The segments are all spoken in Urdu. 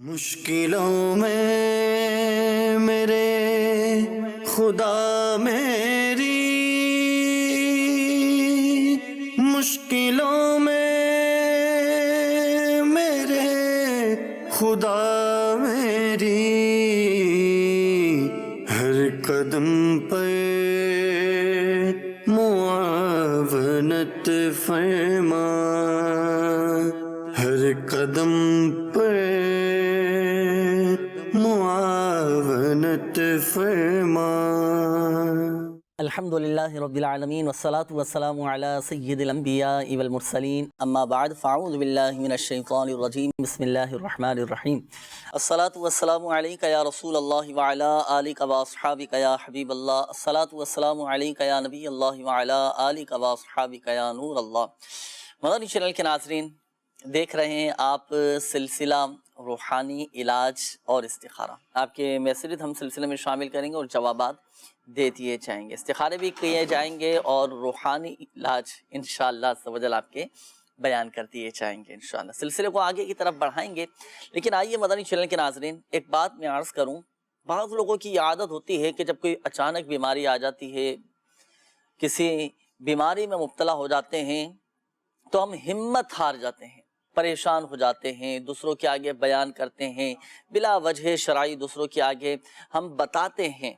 مشکلوں میں میرے خدا میری، مشکلوں میں میرے خدا میری، ہر قدم پہ معاونت فرما، ہر قدم پہ معاونت فرما۔ الحمدللہ رب العالمین والصلاة والسلام علی سید الانبیاء والمرسلین، اما بعد فاعوذ باللہ من الشیطان الرجیم، بسم اللہ الرحمن الرحیم۔ الصلاة والسلام علیک یا رسول اللہ وعلی آلک واصحابک یا حبیب اللہ، الصلاة والسلام علیک یا نبی اللہ وعلی آلک واصحابک یا نور اللہ۔ مدنی چینل کے ناظرین، دیکھ رہے ہیں آپ سلسلہ روحانی علاج اور استخارہ۔ آپ کے میسیجز ہم سلسلے میں شامل کریں گے اور جوابات دے دیے جائیں گے، استخارے بھی کیے جائیں گے اور روحانی علاج انشاءاللہ عز و جل آپ کے بیان کر دیے جائیں گے انشاءاللہ۔ سلسلے کو آگے کی طرف بڑھائیں گے، لیکن آئیے مدنی چینل کے ناظرین ایک بات میں عرض کروں۔ بعض لوگوں کی یہ عادت ہوتی ہے کہ جب کوئی اچانک بیماری آ جاتی ہے، کسی بیماری میں مبتلا ہو جاتے ہیں تو ہم ہمت ہار جاتے ہیں، پریشان ہو جاتے ہیں، دوسروں کے آگے بیان کرتے ہیں، بلا وجہ شرعی دوسروں کے آگے ہم بتاتے ہیں۔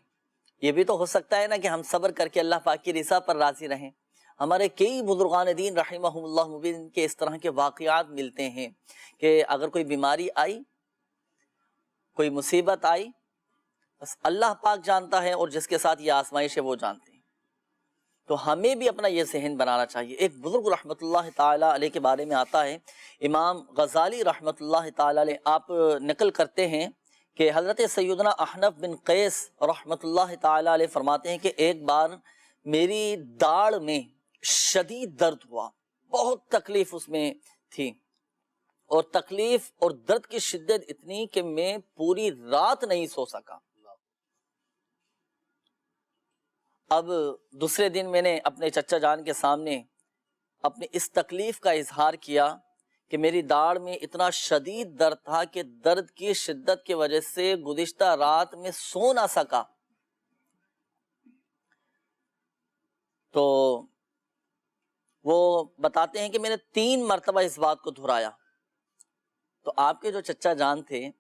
یہ بھی تو ہو سکتا ہے نا کہ ہم صبر کر کے اللہ پاک کی رضا پر راضی رہیں۔ ہمارے کئی بزرگان دین رحمہم اللہ مبین کے اس طرح کے واقعات ملتے ہیں کہ اگر کوئی بیماری آئی، کوئی مصیبت آئی، بس اللہ پاک جانتا ہے اور جس کے ساتھ یہ آزمائش ہے وہ جانتے ہیں۔ تو ہمیں بھی اپنا یہ ذہن بنانا چاہیے۔ ایک بزرگ رحمت اللہ تعالیٰ علیہ کے بارے میں آتا ہے، امام غزالی رحمت اللہ تعالیٰ علیہ، آپ نقل کرتے ہیں کہ حضرت سیدنا احنف بن قیس رحمت اللہ تعالیٰ علیہ فرماتے ہیں کہ ایک بار میری داڑھ میں شدید درد ہوا، بہت تکلیف اس میں تھی، اور تکلیف اور درد کی شدت اتنی کہ میں پوری رات نہیں سو سکا۔ اب دوسرے دن میں نے اپنے چچا جان کے سامنے اپنی اس تکلیف کا اظہار کیا کہ میری داڑھ میں اتنا شدید درد تھا کہ درد کی شدت کی وجہ سے گزشتہ رات میں سو نہ سکا۔ تو وہ بتاتے ہیں کہ میں نے 3 مرتبہ اس بات کو دہرایا۔ تو آپ کے جو چچا جان تھے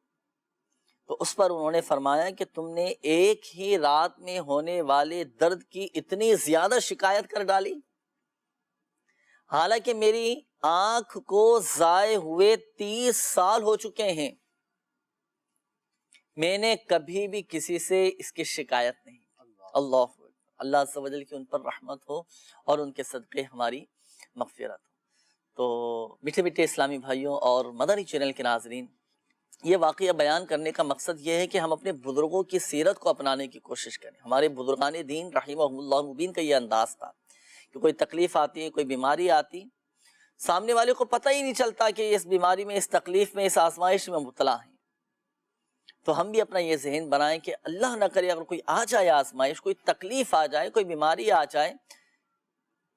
تو اس پر انہوں نے فرمایا کہ تم نے ایک ہی رات میں ہونے والے درد کی اتنی زیادہ شکایت کر ڈالی، حالانکہ میری آنکھ کو ضائع ہوئے 30 سال ہو چکے ہیں، میں نے کبھی بھی کسی سے اس کی شکایت نہیں اللہ عز و جل کی ان پر رحمت ہو اور ان کے صدقے ہماری مغفرت ہو۔ تو میٹھے میٹھے اسلامی بھائیوں اور مدنی چینل کے ناظرین، یہ واقعہ بیان کرنے کا مقصد یہ ہے کہ ہم اپنے بزرگوں کی سیرت کو اپنانے کی کوشش کریں۔ ہمارے بزرگان دین رحمہم اللہ مبین کا یہ انداز تھا کہ کوئی تکلیف آتی ہے، کوئی بیماری آتی، سامنے والے کو پتہ ہی نہیں چلتا کہ اس بیماری میں، اس تکلیف میں، اس آزمائش میں مبتلا ہیں۔ تو ہم بھی اپنا یہ ذہن بنائیں کہ اللہ نہ کرے اگر کوئی آ جائے آزمائش، کوئی تکلیف آ جائے، کوئی بیماری آ جائے،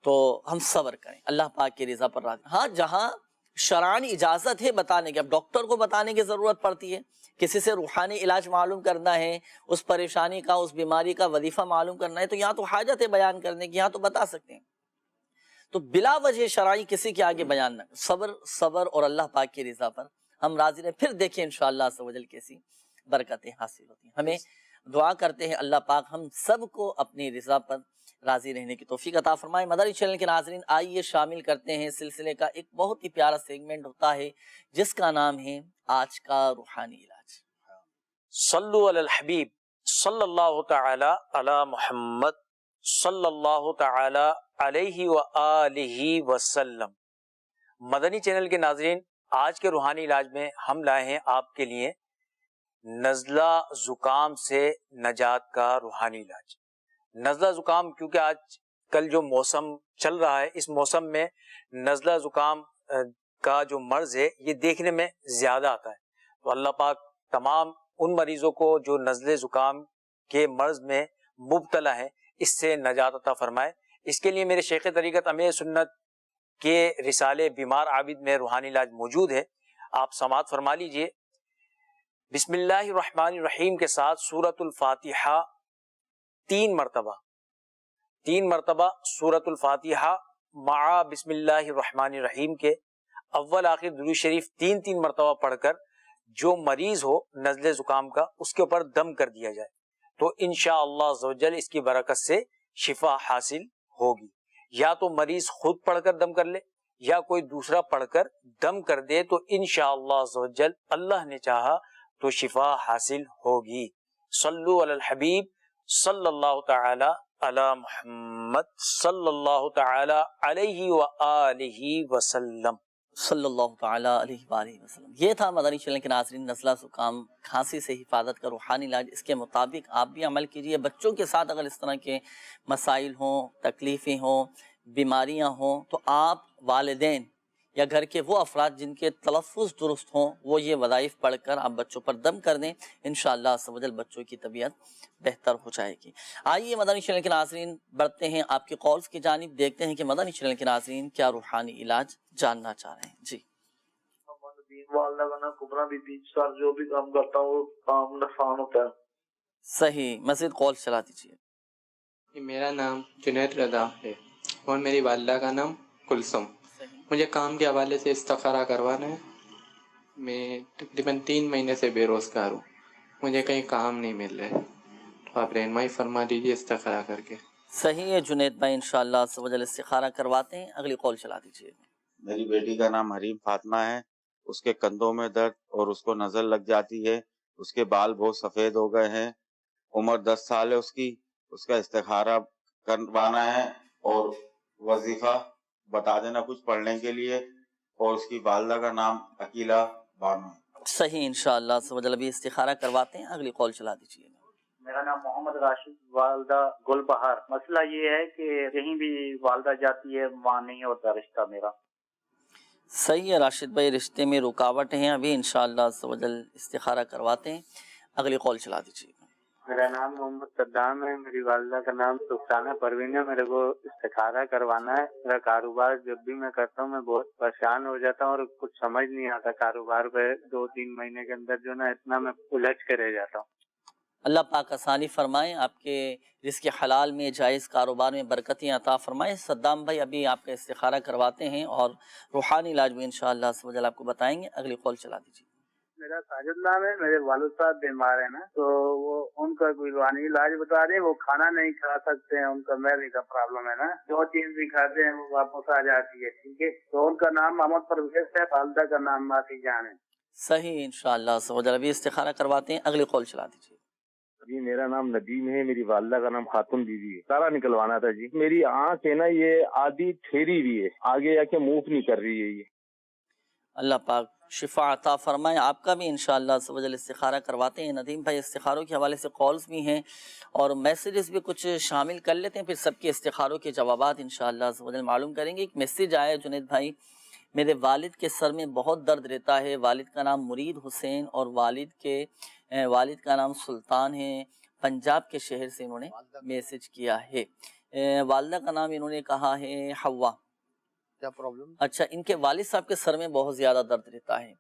تو ہم صبر کریں، اللہ پاک کی رضا پر راضی۔ ہاں، جہاں شرعاً اجازت ہے بتانے کی، اب ڈاکٹر کو بتانے کی ضرورت پڑتی ہے، کسی سے روحانی علاج معلوم کرنا ہے، اس پریشانی کا، اس بیماری کا وظیفہ معلوم کرنا ہے، تو یہاں تو حاجت ہے بیان کرنے کی، یہاں تو بتا سکتے ہیں۔ تو بلا وجہ شرعی کسی کے آگے بیان نہ، صبر اور اللہ پاک کی رضا پر ہم راضی رہیں، پھر دیکھیں انشاءاللہ عز و جل کیسی برکتیں حاصل ہوتی ہیں۔ ہمیں دعا کرتے ہیں اللہ پاک ہم سب کو اپنی رضا پر راضی رہنے کی توفیق عطا فرمائے۔ مدنی چینل کے ناظرین، آئیے شامل کرتے ہیں سلسلے کا ایک بہت ہی پیارا سیگمنٹ ہوتا ہے جس کا نام ہے آج کا روحانی علاج۔ صلو علی الحبیب صلی اللہ تعالی علی محمد صلی اللہ تعالی علیہ وآلہ وسلم۔ مدنی چینل کے ناظرین، آج کے روحانی علاج میں ہم لائے ہیں آپ کے لیے نزلہ زکام سے نجات کا روحانی علاج۔ نزلہ زکام، کیونکہ آج کل جو موسم چل رہا ہے، اس موسم میں نزلہ زکام کا جو مرض ہے یہ دیکھنے میں زیادہ آتا ہے۔ تو اللہ پاک تمام ان مریضوں کو جو نزلہ زکام کے مرض میں مبتلا ہیں، اس سے نجات عطا فرمائے۔ اس کے لیے میرے شیخ طریقت امیر سنت کے رسالے بیمار عابد میں روحانی علاج موجود ہے، آپ سماعت فرما لیجئے۔ بسم اللہ الرحمن الرحیم کے ساتھ سورۃ الفاتحہ 3 مرتبہ سورۃ الفاتحہ مع بسم اللہ الرحمن الرحیم کے اول آخر درود شریف 3 مرتبہ پڑھ کر جو مریض ہو نزلے زکام کا اس کے اوپر دم کر دیا جائے تو انشاءاللہ عز و جل اس کی برکت سے شفا حاصل ہوگی. یا تو مریض خود پڑھ کر دم کر لے یا کوئی دوسرا پڑھ کر دم کر دے تو انشاءاللہ عز و جل اللہ نے چاہا تو شفا حاصل ہوگی. صلو علی الحبیب صلی اللہ تعالی علی محمد صلی اللہ تعالی علیہ وآلہ وسلم. صلی اللہ تعالیٰ علیہ وآلہ وسلم. یہ تھا مدنی چینل کے ناظرین نزلہ زکام کھانسی سے حفاظت کا روحانی علاج. اس کے مطابق آپ بھی عمل کیجئے. بچوں کے ساتھ اگر اس طرح کے مسائل ہوں، تکلیفیں ہوں، بیماریاں ہوں تو آپ والدین یا گھر کے وہ افراد جن کے تلفظ درست ہوں وہ یہ وظائف پڑھ کر آپ بچوں پر دم کر دیں. انشاءاللہ عز و جل بچوں کی طبیعت بہتر ہو جائے گی. آئیے مدنی چینل کے ناظرین بڑھتے ہیں آپ کے کالز کی جانب. دیکھتے ہیں کہ مدنی چینل کے ناظرین کیا روحانی علاج جاننا چاہ رہے ہیں. جی والدہ کا نام کبرا بی بی. سر جو بھی کام کرتا ہوں وہ کام نقصان ہوتا ہے. صحیح. مزید کال چلا دیجیے. میرا نام جنید رضا ہے اور میری والدہ کا نام کلثم. مجھے کام کے حوالے سے استخارہ کروانا ہے. میں تقریباً 3 مہینے سے بے روزگار ہوں. مجھے کہیں کام نہیں مل رہا ہے تو آپ رہنمائی فرما دیجیے استخارہ کر کے. صحیح ہے جنید بھائی، انشاءاللہ عز و جل استخارہ کرواتے ہیں. اگلی کال چلا دیجیے. میری بیٹی کا نام حریم فاطمہ ہے. اس کے کندھوں میں درد اور اس کو نظر لگ جاتی ہے. اس کے بال بہت سفید ہو گئے ہیں. عمر 10 سال ہے اس کی. اس کا استخارہ کروانا ہے اور وظیفہ بتا دینا کچھ پڑھنے کے لیے. اور اس کی والدہ کا نام عقیلہ بانو. صحیح، انشاءاللہ عز و جل ابھی استخارہ کرواتے ہیں. اگلی کال چلا دیجیے. میرا نام محمد راشد، والدہ گل بہار. مسئلہ یہ ہے کہ کہیں بھی والدہ جاتی ہے وہاں نہیں ہوتا رشتہ میرا. صحیح ہے راشد بھائی، رشتے میں رکاوٹ ہیں. ابھی انشاءاللہ عز و جل استخارہ کرواتے ہیں. اگلی کال چلا دیجیے. میرا نام محمد صدام ہے. میری والدہ کا نام سلطانہ پروین ہے. میرے کو استخارہ کروانا ہے. میرا کاروبار جب بھی میں کرتا ہوں میں بہت پریشان ہو جاتا ہوں اور کچھ سمجھ نہیں آتا کاروبار پہ. 2-3 مہینے کے اندر جو نا اتنا میں الجھ کے رہ جاتا ہوں. اللہ پاک آسانی فرمائے، آپ کے رزق حلال میں جائز کاروبار میں برکتیں عطا فرمائے. صدام بھائی ابھی آپ کا استخارہ کرواتے ہیں اور روحانی علاج بھی انشاءاللہ عز و جل آپ کو بتائیں گے. اگلی کال چلا دیجیے. میرا ساجد نام ہے. میرے والد صاحب بیمار ہیں نا تو وہ ان کا کوئی روحانی علاج بتا رہے ہیں. وہ کھانا نہیں کھا سکتے ہیں. ان کا میدے کا پرابلم ہے نا. جو چیز بھی کھاتے ہیں وہ واپس آ جاتی ہے. ٹھیک ہے تو ان کا نام محمد پرویز ہے. والدہ کا نام ماسی جان ہے. صحیح، انشاءاللہ عز و جل ابھی استخارہ کرواتے ہیں. اگلی کال چلا دیجیے. جی میرا نام ندیم ہے. میری والدہ کا نام خاتون بیوی ہے. سارا نکلوانا تھا جی. میری آنکھ ہے نا یہ آدھی ٹھیری ہوئی ہے، آگے جا کے موو نہیں کر رہی ہے. یہ اللہ پاک شفا عطا فرمائے. آپ کا بھی انشاءاللہ عز و جل استخارہ کرواتے ہیں. ندیم بھائی استخاروں کے حوالے سے کالز بھی ہیں اور میسیجز بھی کچھ شامل کر لیتے ہیں، پھر سب کے استخاروں کے جوابات انشاءاللہ عز و جل معلوم کریں گے. ایک میسیج آیا ہے جنید بھائی، میرے والد کے سر میں بہت درد رہتا ہے. والد کا نام مرید حسین اور والد کا نام سلطان ہے. پنجاب کے شہر سے انہوں نے میسیج کیا ہے. والدہ کا نام انہوں نے کہا ہے حوا. کیا پرابلم؟ اچھا، ان کے والد صاحب کے سر میں بہت زیادہ درد رہتا ہے.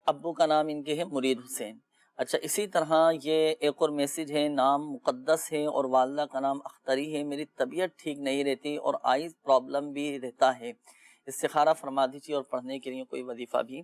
ابو کا نام ان کے ہے مرید حسین. اچھا، اسی طرح یہ ایک اور میسیج ہے، نام مقدس ہے اور والدہ کا نام اختری ہے. میری طبیعت ٹھیک نہیں رہتی اور آئز پرابلم بھی رہتا ہے. استخارہ فرما دیجیے اور پڑھنے کے لیے کوئی وظیفہ بھی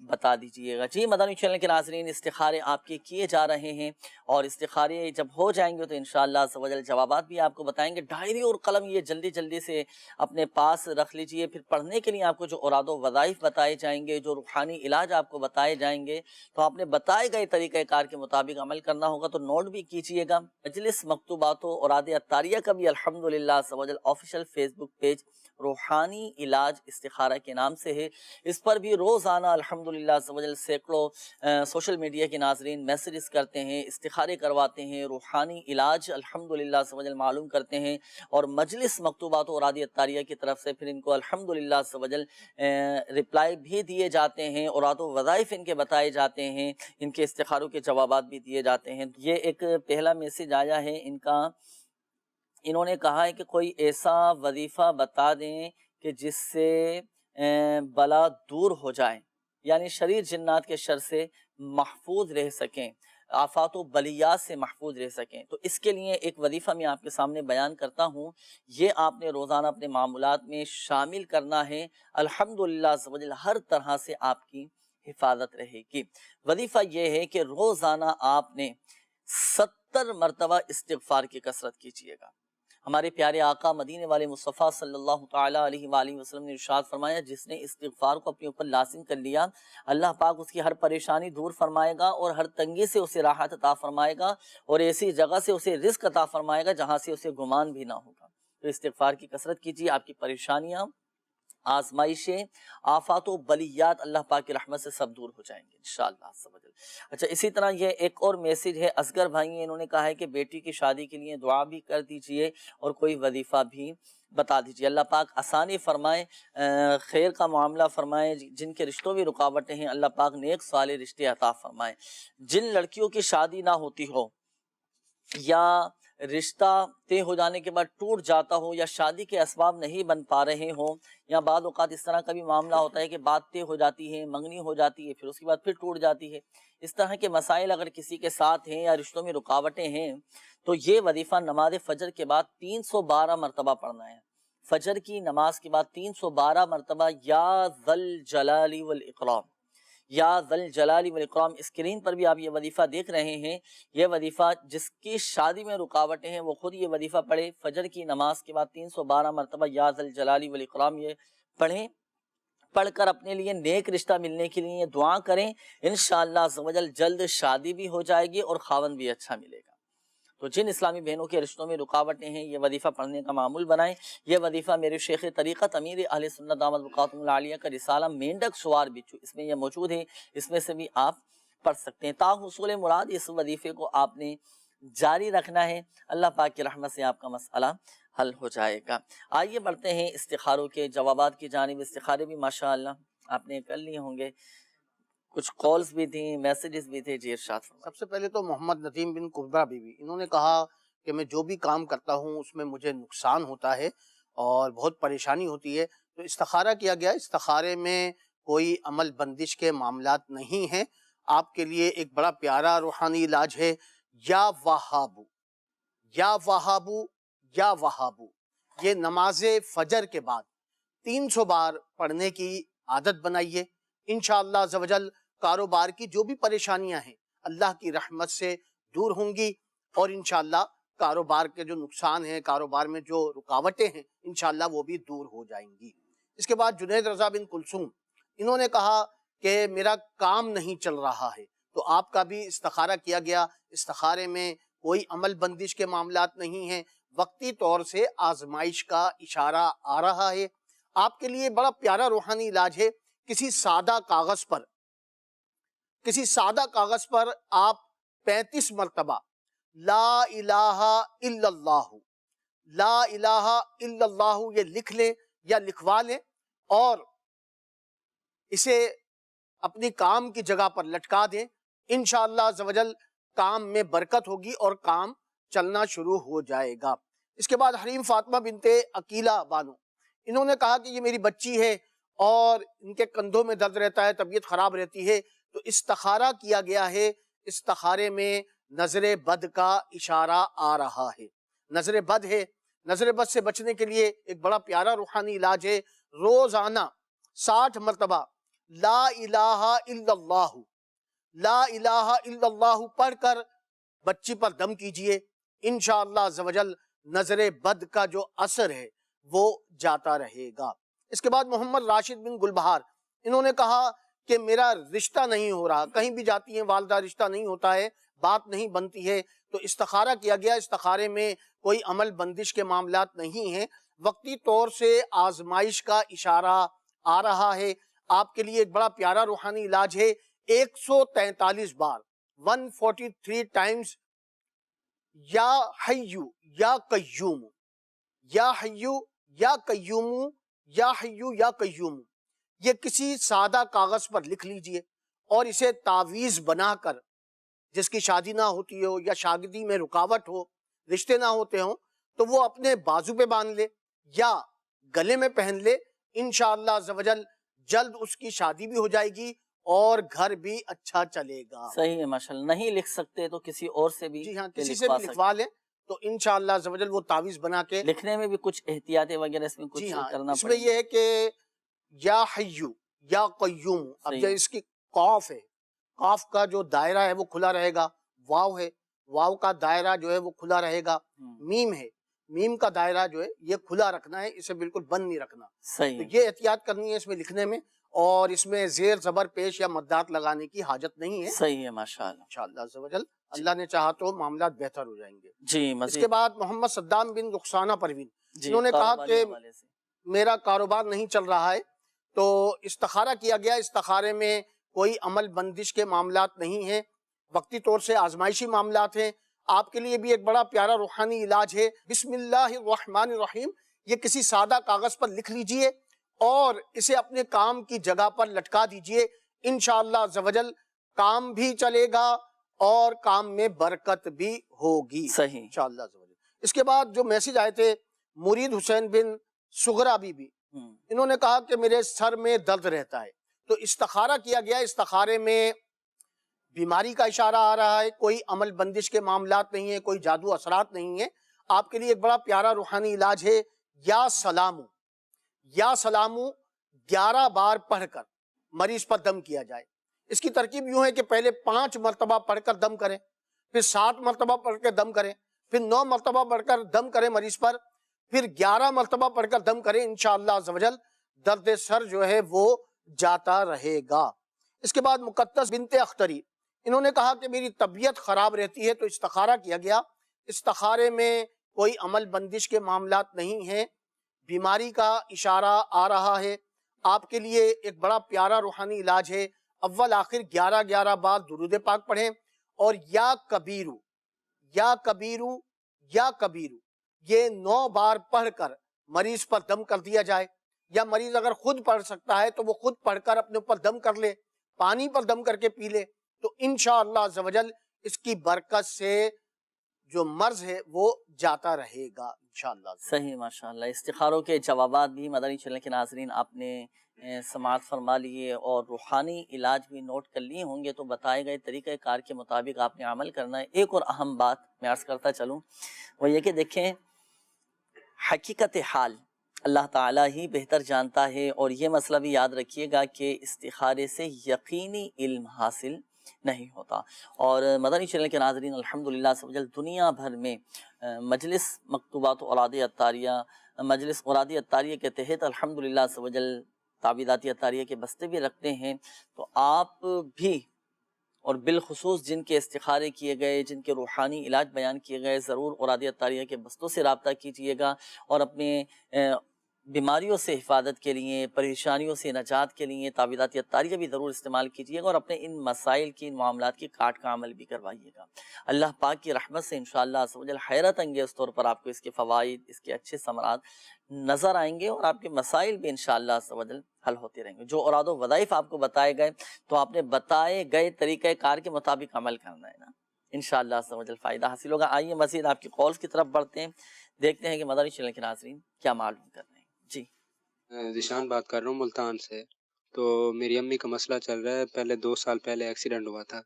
بتا دیجیے گا. جی مدنی چینل کے ناظرین، استخارے آپ کے کیے جا رہے ہیں اور استخارے جب ہو جائیں گے تو انشاءاللہ عز و جل جوابات بھی آپ کو بتائیں گے. ڈائری اور قلم یہ جلدی سے اپنے پاس رکھ لیجیے. پھر پڑھنے کے لیے آپ کو جو اوراد و وظائف بتائے جائیں گے، جو روحانی علاج آپ کو بتائے جائیں گے تو آپ نے بتائے گئے طریقہ کار کے مطابق عمل کرنا ہوگا. تو نوٹ بھی کیجیے گا. مجلس مکتوبات و اوراد عطاریہ کا بھی الحمدللہ عز و جل آفیشیل فیس بک پیج روحانی علاج استخارہ کے نام سے ہے. اس پر بھی روزانہ الحمدللہ عز و جل سینکڑوں سوشل میڈیا کے ناظرین میسیجز کرتے ہیں، استخارے کرواتے ہیں، روحانی علاج الحمدللہ عز و جل معلوم کرتے ہیں اور مجلس مکتوبات و اوراد عطاریہ کی طرف سے پھر ان کو الحمدللہ عز و جل رپلائی بھی دیے جاتے ہیں. اوراد و وظائف ان کے بتائے جاتے ہیں، ان کے استخاروں کے جوابات بھی دیے جاتے ہیں. یہ ایک پہلا میسیج آیا ہے ان کا. انہوں نے کہا ہے کہ کوئی ایسا وظیفہ بتا دیں کہ جس سے بلا دور ہو جائے، یعنی شریر جنات کے شر سے محفوظ رہ سکیں، آفات و بلیات سے محفوظ رہ سکیں۔ تو اس کے لیے ایک وظیفہ میں آپ کے سامنے بیان کرتا ہوں، یہ آپ نے روزانہ اپنے معمولات میں شامل کرنا ہے۔ الحمدللہ عز و جل ہر طرح سے آپ کی حفاظت رہے گی۔ وظیفہ یہ ہے کہ روزانہ آپ نے 70 مرتبہ استغفار کی کثرت کیجیے گا۔ ہمارے پیارے آقا مدینے والے مصطفیٰ صلی اللہ تعالیٰ علیہ وآلہ وسلم نے ارشاد فرمایا، جس نے استغفار کو اپنے اوپر لازم کر لیا، اللہ پاک اس کی ہر پریشانی دور فرمائے گا اور ہر تنگی سے اسے راحت عطا فرمائے گا اور ایسی جگہ سے اسے رزق عطا فرمائے گا جہاں سے اسے گمان بھی نہ ہوگا۔ تو استغفار کی کثرت کیجیے، آپ کی پریشانیاں، آزمائشیں، آفات و بلیات اللہ پاک کی رحمت سے سب دور ہو جائیں گے انشاءاللہ۔ اچھا، اسی طرح یہ ایک اور میسیج ہے، اصغر بھائی انہوں نے کہا ہے کہ بیٹی کی شادی کے لیے دعا بھی کر دیجئے اور کوئی وظیفہ بھی بتا دیجئے۔ اللہ پاک آسانی فرمائے، خیر کا معاملہ فرمائے، جن کے رشتوں میں رکاوٹیں ہیں اللہ پاک نیک صالح رشتے عطا فرمائے۔ جن لڑکیوں کی شادی نہ ہوتی ہو یا رشتہ طے ہو جانے کے بعد ٹوٹ جاتا ہو یا شادی کے اسباب نہیں بن پا رہے ہوں، یا بعض اوقات اس طرح کا بھی معاملہ ہوتا ہے کہ بات طے ہو جاتی ہے، منگنی ہو جاتی ہے، پھر اس کے بعد پھر ٹوٹ جاتی ہے، اس طرح کے مسائل اگر کسی کے ساتھ ہیں یا رشتوں میں رکاوٹیں ہیں تو یہ وظیفہ نماز فجر کے بعد 312 مرتبہ پڑھنا ہے۔ فجر کی نماز کے بعد 312 مرتبہ یا ذل جلال والاکرام، یا ذل جلال والاکرام، اسکرین پر بھی آپ یہ وظیفہ دیکھ رہے ہیں۔ یہ وظیفہ جس کی شادی میں رکاوٹیں ہیں وہ خود یہ وظیفہ پڑھے، فجر کی نماز کے بعد 312 مرتبہ یا ذل جلال والاکرام یہ پڑھیں، پڑھ کر اپنے لیے نیک رشتہ ملنے کے لیے دعا کریں، انشاءاللہ عز و جل جلد شادی بھی ہو جائے گی اور خاوند بھی اچھا ملے گا۔ تو جن اسلامی بہنوں کے رشتوں میں رکاوٹیں ہیں یہ وظیفہ پڑھنے کا معمول بنائیں۔ یہ وظیفہ میرے شیخ طریقت امیر اہل سنت دامت بقاتم العالیہ کا رسالہ مینڈک سوار بچو، اس میں یہ موجود ہے، اس میں سے بھی آپ پڑھ سکتے ہیں۔ تا حصول مراد اس وظیفے کو آپ نے جاری رکھنا ہے، اللہ پاک کی رحمت سے آپ کا مسئلہ حل ہو جائے گا۔ آئیے بڑھتے ہیں استخاروں کے جوابات کی جانب۔ استخارے بھی ماشاءاللہ آپ نے کر لیے ہوں گے، کچھ کالز بھی تھیں، میسیجز بھی تھے۔ جی ارشاد فرمائیں۔ سب سے پہلے تو محمد ندیم بن قربہ بیوی، انہوں نے کہا کہ میں جو بھی کام کرتا ہوں اس میں مجھے نقصان ہوتا ہے اور بہت پریشانی ہوتی ہے، تو استخارہ کیا گیا۔ استخارے میں کوئی عمل بندش کے معاملات نہیں ہیں۔ آپ کے لیے ایک بڑا پیارا روحانی علاج ہے، یا وہابو، یا وہابو، یا وہابو۔ یہ نماز فجر کے بعد 300 بار پڑھنے کی عادت بنائیے، انشاءاللہ عز و جل کاروبار کی جو بھی پریشانیاں ہیں اللہ کی رحمت سے دور ہوں گی، اور انشاءاللہ کاروبار کے جو نقصان ہیں، کاروبار میں جو رکاوٹیں ہیں، انشاءاللہ وہ بھی دور ہو جائیں گی۔ اس کے بعد جنید رضا بن کلثوم، انہوں نے کہا کہ میرا کام نہیں چل رہا ہے، تو آپ کا بھی استخارہ کیا گیا۔ استخارے میں کوئی عمل بندش کے معاملات نہیں ہیں، وقتی طور سے آزمائش کا اشارہ آ رہا ہے۔ آپ کے لیے بڑا پیارا روحانی علاج ہے، کسی سادہ کاغذ پر آپ 35 مرتبہ لا الہ الا اللہ، لا الہ الا اللہ یہ لکھ لیں یا لکھوا لیں، اور اسے اپنی کام کی جگہ پر لٹکا دیں، انشاءاللہ عز و جل کام میں برکت ہوگی اور کام چلنا شروع ہو جائے گا۔ اس کے بعد حریم فاطمہ بنت عقیلہ بانو، انہوں نے کہا کہ یہ میری بچی ہے اور ان کے کندھوں میں درد رہتا ہے، طبیعت خراب رہتی ہے، تو استخارہ کیا گیا ہے۔ استخارے میں نظر بد کا اشارہ آ رہا ہے، نظر بد ہے۔ نظر بد سے بچنے کے لیے ایک بڑا پیارا روحانی علاج ہے، روزانہ 60 مرتبہ لا الہ الا اللہ، لا الہ الا اللہ پڑھ کر بچی پر دم کیجئے، انشاءاللہ عز و جل نظر بد کا جو اثر ہے وہ جاتا رہے گا۔ اس کے بعد محمد راشد بن گلبہار، انہوں نے کہا کہ میرا رشتہ نہیں ہو رہا، کہیں بھی جاتی ہیں والدہ رشتہ نہیں ہوتا ہے، بات نہیں بنتی ہے، تو استخارہ کیا گیا۔ استخارے میں کوئی عمل بندش کے معاملات نہیں ہیں، وقتی طور سے آزمائش کا اشارہ آ رہا ہے۔ آپ کے لیے ایک بڑا پیارا روحانی علاج ہے، 143 بار 143 ٹائمز یا حیو یا قیوم، یا حیو یا قیوم، یا حیو یا قیوم، یہ کسی سادہ کاغذ پر لکھ لیجئے اور اسے تعویذ بنا کر، جس کی شادی نہ ہوتی ہو یا شاگردی میں رکاوٹ ہو، رشتے نہ ہوتے ہوں، تو وہ اپنے بازو پہ باندھ لے یا گلے میں پہن لے، انشاءاللہ عز و جل جلد اس کی شادی بھی ہو جائے گی اور گھر بھی اچھا چلے گا. صحیح ہے ماشاءاللہ. نہیں لکھ سکتے تو کسی اور سے بھی جی ہاں کسی سے بھی لکھوا لیں تو انشاءاللہ عز و جل وہ تعویذ بنا کے. لکھنے میں بھی کچھ احتیاطیں وغیرہ اس میں کچھ جی ہاں کرنا اس میں پڑے یہ ہے کہ یا حیو یا قیوم. اب صحیح جو ہے. اس کی قاف ہے، قاف کا جو دائرہ ہے وہ کھلا رہے گا. واو ہے، واو کا دائرہ جو ہے وہ کھلا رہے گا. میم ہے، میم کا دائرہ جو ہے یہ کھلا رکھنا ہے، اسے بالکل بند نہیں رکھنا. صحیح تو ہے. یہ احتیاط کرنی ہے اس میں لکھنے میں، اور اس میں زیر زبر پیش یا مدات لگانے کی حاجت نہیں ہے. صحیح ہے ماشاءاللہ. انشاءاللہ عز و جل اللہ نے چاہا تو معاملات بہتر ہو جائیں گے. جی اس مزید کے بعد محمد صدام بن رخسانہ پروین، جی انہوں نے کہا کاروباری کہ حوالے سے. میرا کاروبار نہیں چل رہا ہے تو استخارہ کیا گیا. استخارے میں کوئی عمل بندش کے معاملات نہیں ہیں، وقتی طور سے آزمائشی معاملات ہیں. آپ کے لیے بھی ایک بڑا پیارا روحانی علاج ہے. بسم اللہ الرحمن الرحیم، یہ کسی سادہ کاغذ پر لکھ لیجئے اور اسے اپنے کام کی جگہ پر لٹکا دیجئے. انشاءاللہ عز و جل کام بھی چلے گا اور کام میں برکت بھی ہوگی صحیح. انشاءاللہ عز و جل. اس کے بعد جو میسج آئے تھے مرید حسین بن سغرا بی بی، انہوں نے کہا کہ میرے سر میں درد رہتا ہے تو استخارہ کیا گیا. استخارے میں بیماری کا اشارہ آ رہا ہے، کوئی عمل بندش کے معاملات نہیں ہیں، کوئی جادو اثرات نہیں ہیں. آپ کے لیے ایک بڑا پیارا روحانی علاج ہے. یا سلامو، یا سلامو 11 بار پڑھ کر مریض پر دم کیا جائے. اس کی ترکیب یوں ہے کہ پہلے 5 مرتبہ پڑھ کر دم کریں، پھر 7 مرتبہ پڑھ کے دم کریں، پھر 9 مرتبہ پڑھ کر دم کریں مریض پر، پھر 11 مرتبہ پڑھ کر دم کریں. انشاءاللہ عز و جل درد سر جو ہے وہ جاتا رہے گا. اس کے بعد مقدس بنت اختری، انہوں نے کہا کہ میری طبیعت خراب رہتی ہے تو استخارہ کیا گیا. استخارے میں کوئی عمل بندش کے معاملات نہیں ہیں، بیماری کا اشارہ آ رہا ہے. آپ کے لیے ایک بڑا پیارا روحانی علاج ہے. اول آخر 11 بار درود پاک پڑھیں اور یا کبیرو یا کبیرو یا کبیرو یہ 9 بار پڑھ کر مریض پر دم کر دیا جائے. یا مریض اگر خود پڑھ سکتا ہے تو وہ خود پڑھ کر اپنے اوپر دم کر لے، پانی پر دم کر کے پی لے، تو انشاءاللہ عز و جل اس کی برکت سے جو مرض ہے وہ جاتا رہے گا انشاءاللہ. صحیح ماشاءاللہ. استخاروں کے جوابات بھی مدنی چینل کے ناظرین آپ نے سماعت فرما لیے اور روحانی علاج بھی نوٹ کر لیے ہوں گے، تو بتائے گئے طریقہ کار کے مطابق آپ نے عمل کرنا ہے. ایک اور اہم بات میں عرض کرتا چلوں، وہ یہ کہ دیکھیں حقیقت حال اللہ تعالیٰ ہی بہتر جانتا ہے، اور یہ مسئلہ بھی یاد رکھیے گا کہ استخارے سے یقینی علم حاصل نہیں ہوتا. اور مدنی چینل کے ناظرین الحمدللہ سبجل دنیا بھر میں مجلس مکتوبات و اوراد عطاریہ، مجلس اوراد عطاریہ کے تحت الحمدللہ سبجل تعویذات عطاریہ کے بستے بھی رکھتے ہیں. تو آپ بھی اور بالخصوص جن کے استخارے کیے گئے، جن کے روحانی علاج بیان کیے گئے، ضرور اوراد عطاریہ کے بستوں سے رابطہ کیجئے گا اور اپنے بیماریوں سے حفاظت کے لیے، پریشانیوں سے نجات کے لیے تعویذات عطاریہ بھی ضرور استعمال کیجیے گا اور اپنے ان مسائل کی، ان معاملات کی کاٹ کا عمل بھی کروائیے گا. اللہ پاک کی رحمت سے انشاءاللہ عز و جل حیرت انگیز طور پر آپ کو اس کے فوائد، اس کے اچھے ثمرات نظر آئیں گے اور آپ کے مسائل بھی انشاءاللہ عز و جل حل ہوتے رہیں گے. جو اوراد و وظائف آپ کو بتائے گئے تو آپ نے بتائے گئے طریقہ کار کے مطابق عمل کرنا ہے نا، انشاءاللہ عز و جل فائدہ حاصل ہوگا. آئیے مزید آپ کی کالز کی طرف بڑھتے ہیں، دیکھتے ہیں کہ مدنی چینل کے ناظرین کیا معلوم کر رہے ہیں. جی ذیشان بات کر رہا ہوں ملتان سے. تو میری امی کا مسئلہ چل رہا ہے، پہلے 2 سال پہلے ایکسیڈنٹ ہوا تھا،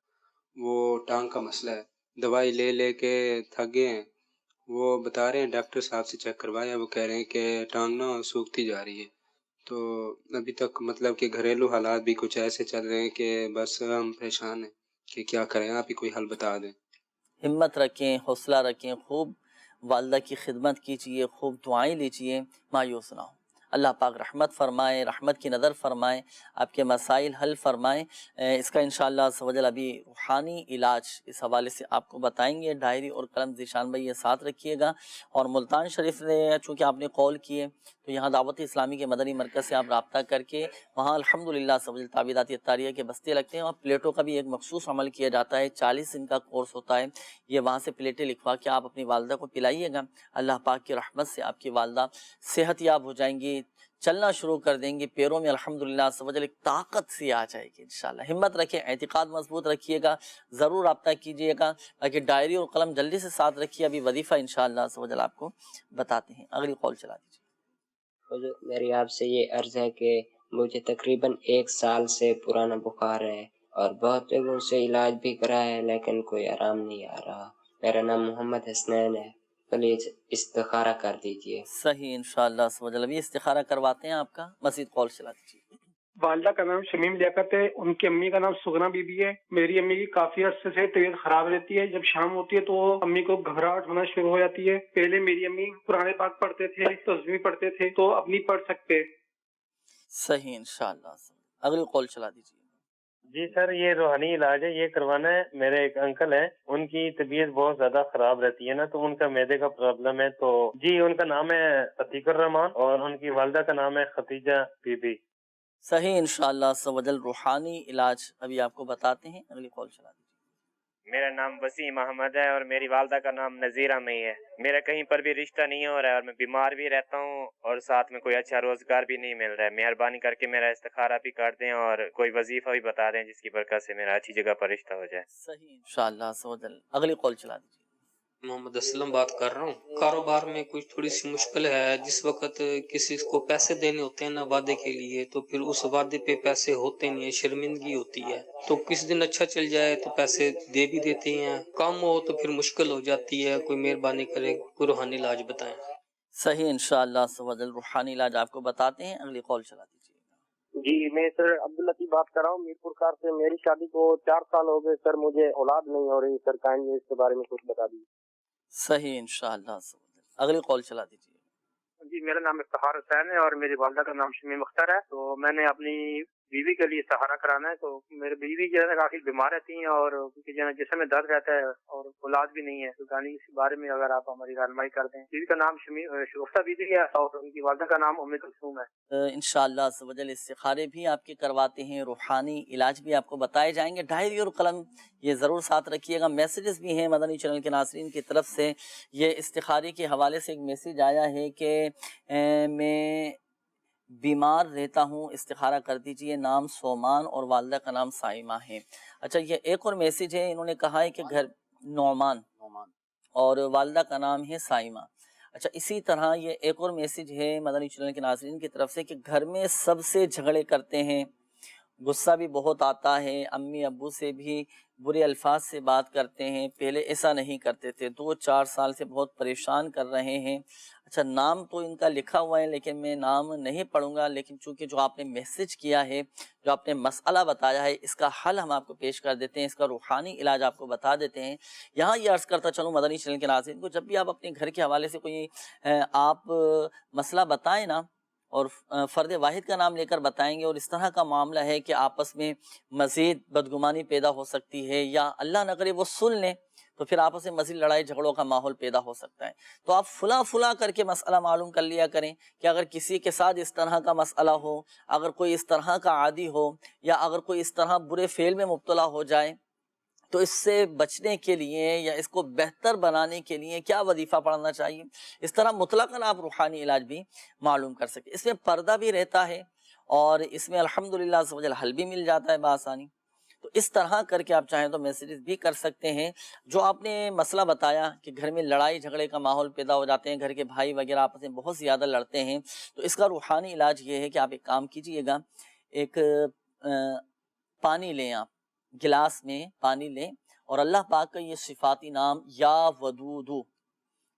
وہ ٹانگ کا مسئلہ ہے، دوائی لے لے کے تھک گئے ہیں. وہ بتا رہے ہیں ڈاکٹر صاحب سے چیک کروایا، وہ کہہ رہے ہیں کہ ٹانگ نا سوکھتی جا رہی ہے. تو ابھی تک مطلب کہ گھریلو حالات بھی کچھ ایسے چل رہے ہیں کہ بس ہم پریشان ہیں کہ کیا کریں، آپ ہی کوئی حل بتا دیں. ہمت رکھیں، حوصلہ رکھیں، خوب والدہ کی خدمت کیجیے، خوب دعائیں لیجیے، مایوس نہ ہو. اللہ پاک رحمت فرمائے، رحمت کی نظر فرمائے، آپ کے مسائل حل فرمائے. اس کا انشاءاللہ عز و جل ابھی روحانی علاج اس حوالے سے آپ کو بتائیں گے. ڈائری اور قلم ذیشان بھائی یہ ساتھ رکھیے گا. اور ملتان شریف نے چونکہ آپ نے قول کیے تو یہاں دعوت اسلامی کے مدنی مرکز سے آپ رابطہ کر کے وہاں الحمدللہ عز و جل تعویذات عطاریہ کے بستے لگتے ہیں اور پلیٹوں کا بھی ایک مخصوص عمل کیا جاتا ہے. 40 دن کا کورس ہوتا ہے. یہ وہاں سے پلیٹیں لکھوا کے آپ اپنی والدہ کو پلائیے گا. اللہ پاک کی رحمت سے آپ کی والدہ صحت یاب ہو جائیں گی، چلنا شروع کر دیں گے، پیروں میں الحمدللہ عز و جل ایک طاقت سی آ جائے گی انشاءاللہ. ہمت رکھیں، اعتقاد مضبوط رکھیے گا، ضرور رابطہ کیجیے گا. باقی ڈائری اور قلم جلدی سے ساتھ رکھیے، ابھی وظیفہ انشاءاللہ عز و جل آپ کو بتاتے ہیں. اگلی کال چلا دیجیے. میری آپ سے یہ عرض ہے کہ مجھے تقریباً 1 سال سے پرانا بخار ہے اور بہت جگہوں سے علاج بھی کرا ہے لیکن کوئی آرام نہیں آ رہا۔ میرا نام محمد حسنین ہے، پلیز استخارہ کر دیجیے۔ صحیح انشاءاللہ سمجھ ابھی استخارہ کرواتے ہیں آپ کا، مزید کال چلا دیجیے۔ والدہ کا نام شمیم لیاقت ہے، ان کی امی کا نام سگنا بی بی ہے۔ میری امی کی کافی عرصے سے طبیعت خراب رہتی ہے، جب شام ہوتی ہے تو امی کو گھبراہٹ ہونا شروع ہو جاتی ہے۔ پہلے میری امی قرآن پاک پڑھتے تھے، تسبیح پڑھتے تھے، تو اب نہیں پڑھ سکتے۔ صحیح انشاءاللہ اگلی کال چلا دیجیے۔ جی سر، یہ روحانی علاج ہے، یہ کروانا ہے۔ میرے ایک انکل ہیں، ان کی طبیعت بہت زیادہ خراب رہتی ہے نا، تو ان کا معدے کا پرابلم ہے۔ تو جی ان کا نام ہے عتیق الرحمان اور ان کی والدہ کا نام ہے ختیجہ بی بی۔ صحیح انشاءاللہ عز و جل روحانی علاج ابھی آپ کو بتاتے ہیں، اگلی کال چلا دیجیے۔ میرا نام وسیم احمد ہے اور میری والدہ کا نام نذیرہ میں ہے۔ میرا کہیں پر بھی رشتہ نہیں ہو رہا ہے اور میں بیمار بھی رہتا ہوں اور ساتھ میں کوئی اچھا روزگار بھی نہیں مل رہا ہے۔ مہربانی کر کے میرا استخارہ بھی کر دیں اور کوئی وظیفہ بھی بتا دیں جس کی برکت سے میرا اچھی جگہ پر رشتہ ہو جائے۔ صحیح انشاءاللہ عز و جل اگلی کال چلا دیجیے۔ محمد اسلم بات کر رہا ہوں۔ کاروبار میں کچھ تھوڑی سی مشکل ہے، جس وقت کسی کو پیسے دینے ہوتے ہیں نا وعدے کے لیے، تو پھر اس وعدے پہ پیسے ہوتے نہیں ہیں، شرمندگی ہوتی ہے۔ تو کس دن اچھا چل جائے تو پیسے دے بھی دیتے ہیں، کم ہو تو پھر مشکل ہو جاتی ہے۔ کوئی مہربانی کرے، کوئی روحانی علاج بتائیں۔ صحیح انشاءاللہ عز و جل روحانی علاج آپ کو بتاتے ہیں، اگلی کال چلا دیجیے۔ جی میں سر عبداللطیف بات کر رہا ہوں میرپور کار سے۔ میری شادی کو 4 سال ہو گئے سر، مجھے اولاد نہیں ہو رہی سر، کائنڈلی اس کے بارے میں کچھ بتا دیجیے۔ صحیح انشاءاللہ عز و جل اگلی کال چلا دیجیے۔ جی میرا نام افتخار حسین ہے اور میری والدہ کا نام شمیم اختر ہے۔ تو میں نے اپنی بیوی کے لیے سہارا کرانا ہے۔ تو میری بیوی جو ہے کافی بیمار رہتی ہیں اور ان کے جو ہے جسم میں درد رہتا ہے اور اولاد بھی نہیں ہے، تو یعنی اس بارے میں اگر آپ ہماری رہنمائی کر دیں۔ بیوی کا نام شگفتہ بی بی ہے اور ان کی والدہ کا نام ام کلثوم ہے۔ انشاءاللہ عز و جل استخارے بھی آپ کے کرواتے ہیں، روحانی علاج بھی آپ کو بتائے جائیں گے۔ ڈائری اور قلم یہ ضرور ساتھ رکھیے گا۔ میسیجز بھی ہیں مدنی چینل کے ناظرین کی طرف سے۔ یہ استخارے کے حوالے سے ایک میسیج آیا ہے کہ میں بیمار رہتا ہوں، استخارہ کر دیجئے، نام سومان اور والدہ کا نام سائمہ ہے۔ اچھا یہ ایک اور میسیج ہے، انہوں نے کہا ہے کہ گھر نعمان اور والدہ کا نام ہے سائمہ۔ اچھا اسی طرح یہ ایک اور میسیج ہے مدنی چینل کے ناظرین کی طرف سے کہ گھر میں سب سے جھگڑے کرتے ہیں، غصہ بھی بہت آتا ہے، امی ابو سے بھی برے الفاظ سے بات کرتے ہیں، پہلے ایسا نہیں کرتے تھے، 2-4 سال سے بہت پریشان کر رہے ہیں۔ اچھا نام تو ان کا لکھا ہوا ہے لیکن میں نام نہیں پڑھوں گا، لیکن چونکہ جو آپ نے میسیج کیا ہے، جو آپ نے مسئلہ بتایا ہے، اس کا حل ہم آپ کو پیش کر دیتے ہیں، اس کا روحانی علاج آپ کو بتا دیتے ہیں۔ یہاں یہ عرض کرتا چلوں مدنی چینل کے ناظرین کو، جب بھی آپ اپنے گھر کے حوالے سے کوئی آپ مسئلہ بتائیں نا، اور فرد واحد کا نام لے کر بتائیں گے اور اس طرح کا معاملہ ہے کہ آپس میں مزید بدگمانی پیدا ہو سکتی ہے یا اللہ نہ کرے وہ سن لیں تو پھر آپس میں مزید لڑائی جھگڑوں کا ماحول پیدا ہو سکتا ہے۔ تو آپ فلاں کر کے مسئلہ معلوم کر لیا کریں کہ اگر کسی کے ساتھ اس طرح کا مسئلہ ہو، اگر کوئی اس طرح کا عادی ہو یا اگر کوئی اس طرح برے فعل میں مبتلا ہو جائے تو اس سے بچنے کے لیے یا اس کو بہتر بنانے کے لیے کیا وظیفہ پڑھنا چاہیے، اس طرح مطلقاً آپ روحانی علاج بھی معلوم کر سکیں۔ اس میں پردہ بھی رہتا ہے اور اس میں الحمدللہ عز و جل حل بھی مل جاتا ہے بآسانی۔ تو اس طرح کر کے آپ چاہیں تو میسیجز بھی کر سکتے ہیں۔ جو آپ نے مسئلہ بتایا کہ گھر میں لڑائی جھگڑے کا ماحول پیدا ہو جاتے ہیں، گھر کے بھائی وغیرہ آپس میں بہت زیادہ لڑتے ہیں، تو اس کا روحانی علاج یہ ہے کہ آپ ایک کام کیجئے گا، ایک پانی لیں، آپ گلاس میں پانی لیں اور اللہ پاک کا یہ صفاتی نام یا ودودو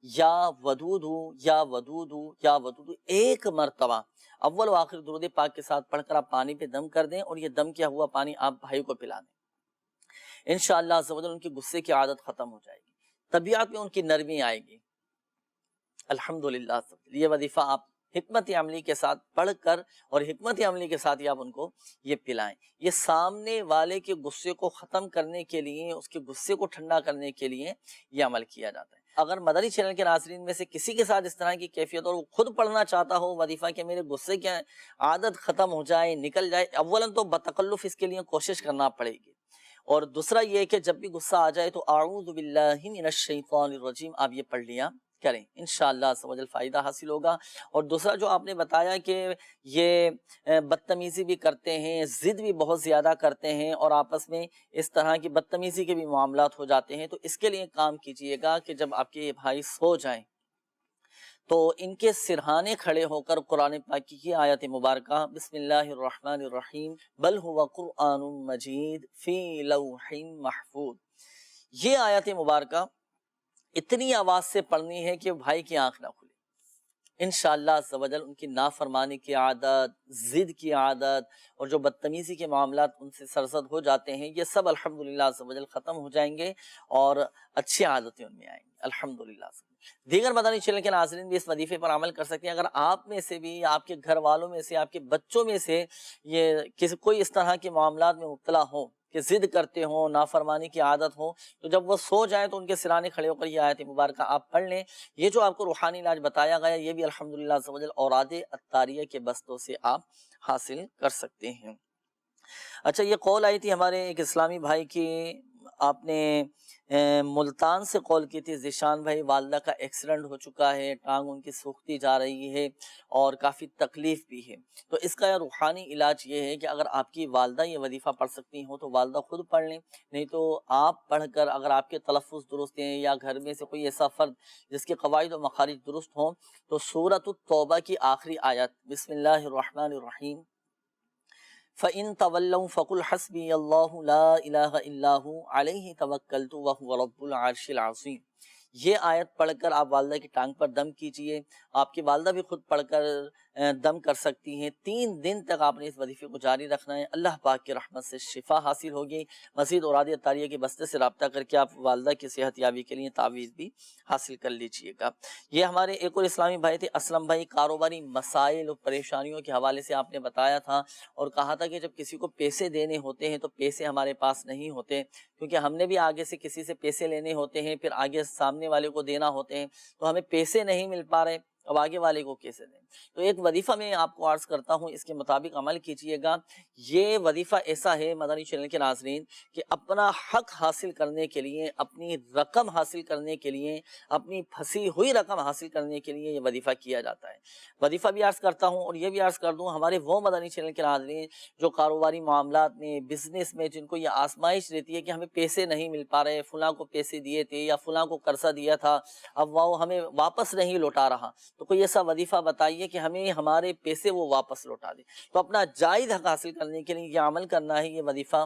یا ودودو یا ودودو یا ودودو ایک مرتبہ اول و آخر درود پاک کے ساتھ پڑھ کر آپ پانی پہ دم کر دیں اور یہ دم کیا ہوا پانی آپ بھائی کو پلا دیں۔ انشاءاللہ عز و جل ان کی غصے کی عادت ختم ہو جائے گی، طبیعت میں ان کی نرمی آئے گی الحمدللہ۔ یہ وظیفہ آپ حکمت عملی کے ساتھ پڑھ کر اور حکمت عملی کے ساتھ ہی آپ ان کو یہ پلائیں۔ یہ سامنے والے کے غصے کو ختم کرنے کے لیے، اس کے غصے کو ٹھنڈا کرنے کے لیے یہ عمل کیا جاتا ہے۔ اگر مدنی چینل کے ناظرین میں سے کسی کے ساتھ اس طرح کی کیفیت اور وہ خود پڑھنا چاہتا ہو وظیفہ کہ میرے غصے کی عادت ختم ہو جائے، نکل جائے، اولاً تو بتکلف اس کے لیے کوشش کرنا پڑے گی، اور دوسرا یہ کہ جب بھی غصہ آ جائے تو اعوذ باللہ من الشیطان الرجیم آپ یہ پڑھ لیا کریں، انشاءاللہ عز و جل فائدہ حاصل ہوگا۔ اور دوسرا جو آپ نے بتایا کہ یہ بدتمیزی بھی کرتے ہیں، ضد بھی بہت زیادہ کرتے ہیں اور آپس میں اس طرح کی بدتمیزی کے بھی معاملات ہو جاتے ہیں، تو اس کے لیے کام کیجئے گا کہ جب آپ کے بھائی سو جائیں تو ان کے سرہانے کھڑے ہو کر قرآن پاک کی یہ آیت مبارکہ بسم اللہ الرحمن الرحیم بل هو قرآن مجید فی لوح محفوظ، یہ آیت مبارکہ اتنی آواز سے پڑھنی ہے کہ بھائی کی آنکھ نہ کھلے۔ انشاءاللہ عز و جل ان کی نافرمانی کی عادت، ضد کی عادت اور جو بدتمیزی کے معاملات ان سے سرزد ہو جاتے ہیں، یہ سب الحمدللہ عز و جل ختم ہو جائیں گے اور اچھی عادتیں ان میں آئیں گی الحمدللہ عز و جل۔ دیگر مدنی چینل کے ناظرین بھی اس وظیفے پر عمل کر سکتے ہیں۔ اگر آپ میں سے بھی، آپ کے گھر والوں میں سے، آپ کے بچوں میں سے یہ کوئی اس طرح کے معاملات میں مبتلا ہو کہ ضد کرتے ہوں، نافرمانی کی عادت ہو، تو جب وہ سو جائیں تو ان کے سرانے کھڑے ہو کر یہ آیت مبارکہ آپ پڑھ لیں۔ یہ جو آپ کو روحانی علاج بتایا گیا، یہ بھی الحمدللہ عز و جل اوراد عطاریہ کے بستوں سے آپ حاصل کر سکتے ہیں۔ اچھا، یہ قول آئی تھی ہمارے ایک اسلامی بھائی کی، آپ نے ملتان سے قول کی تھی، ذیشان بھائی والدہ کا ایکسیڈنٹ ہو چکا ہے، ٹانگ ان کی سوکھتی جا رہی ہے اور کافی تکلیف بھی ہے، تو اس کا روحانی علاج یہ ہے کہ اگر آپ کی والدہ یہ وظیفہ پڑھ سکتی ہوں تو والدہ خود پڑھ لیں، نہیں تو آپ پڑھ کر، اگر آپ کے تلفظ درست ہیں یا گھر میں سے کوئی ایسا فرد جس کے قواعد و مخارج درست ہوں، تو سورۃ التوبہ کی آخری آیت بسم اللہ الرحمن الرحیم فَإِن تَوَلَّوْا فَقُلْ حَسْبِيَ اللَّهُ لَا إِلَهَ إِلَّا هُوَ عَلَيْهِ تَوَكَّلْتُ وَهُوَ رَبُّ الْعَرْشِ الْعَظِيمِ۔ یہ آیت پڑھ کر آپ والدہ کی ٹانگ پر دم کیجئے، آپ کی والدہ بھی خود پڑھ کر دم کر سکتی ہیں۔ 3 دن تک آپ نے اس وظیفے کو جاری رکھنا ہے، اللہ پاک کی رحمت سے شفا حاصل ہوگی۔ مزید اوراد عطاریہ کے بستے سے رابطہ کر کے آپ والدہ کی صحت یابی کے لیے تعویذ بھی حاصل کر لیجئے گا۔ یہ ہمارے ایک اور اسلامی بھائی تھے اسلم بھائی، کاروباری مسائل اور پریشانیوں کے حوالے سے آپ نے بتایا تھا اور کہا تھا کہ جب کسی کو پیسے دینے ہوتے ہیں تو پیسے ہمارے پاس نہیں ہوتے، کیونکہ ہم نے بھی آگے سے کسی سے پیسے لینے ہوتے ہیں، پھر آگے سامنے والے کو دینا ہوتے ہیں، تو ہمیں پیسے نہیں مل پا رہے، اب آگے والے کو کیسے دیں؟ تو ایک وظیفہ میں آپ کو عرض کرتا ہوں، اس کے مطابق عمل کیجئے گا۔ یہ وظیفہ ایسا ہے مدنی چینل کے ناظرین کہ اپنا حق حاصل کرنے کے لیے، اپنی رقم حاصل کرنے کے لیے، اپنی پھنسی ہوئی رقم حاصل کرنے کے لیے یہ وظیفہ کیا جاتا ہے۔ وظیفہ بھی عرض کرتا ہوں اور یہ بھی عرض کر دوں، ہمارے وہ مدنی چینل کے ناظرین جو کاروباری معاملات میں، بزنس میں، جن کو یہ آزمائش رہتی ہے کہ ہمیں پیسے نہیں مل پا رہے، فلاں کو پیسے دیے تھے یا فلاں کو قرضہ دیا تھا، اب وہ ہمیں واپس نہیں لوٹا رہا، تو کوئی ایسا وظیفہ بتائیے کہ ہمیں ہمارے پیسے وہ واپس لوٹا دے۔ تو اپنا جائز حق حاصل کرنے کے لیے یہ عمل کرنا ہے۔ یہ وظیفہ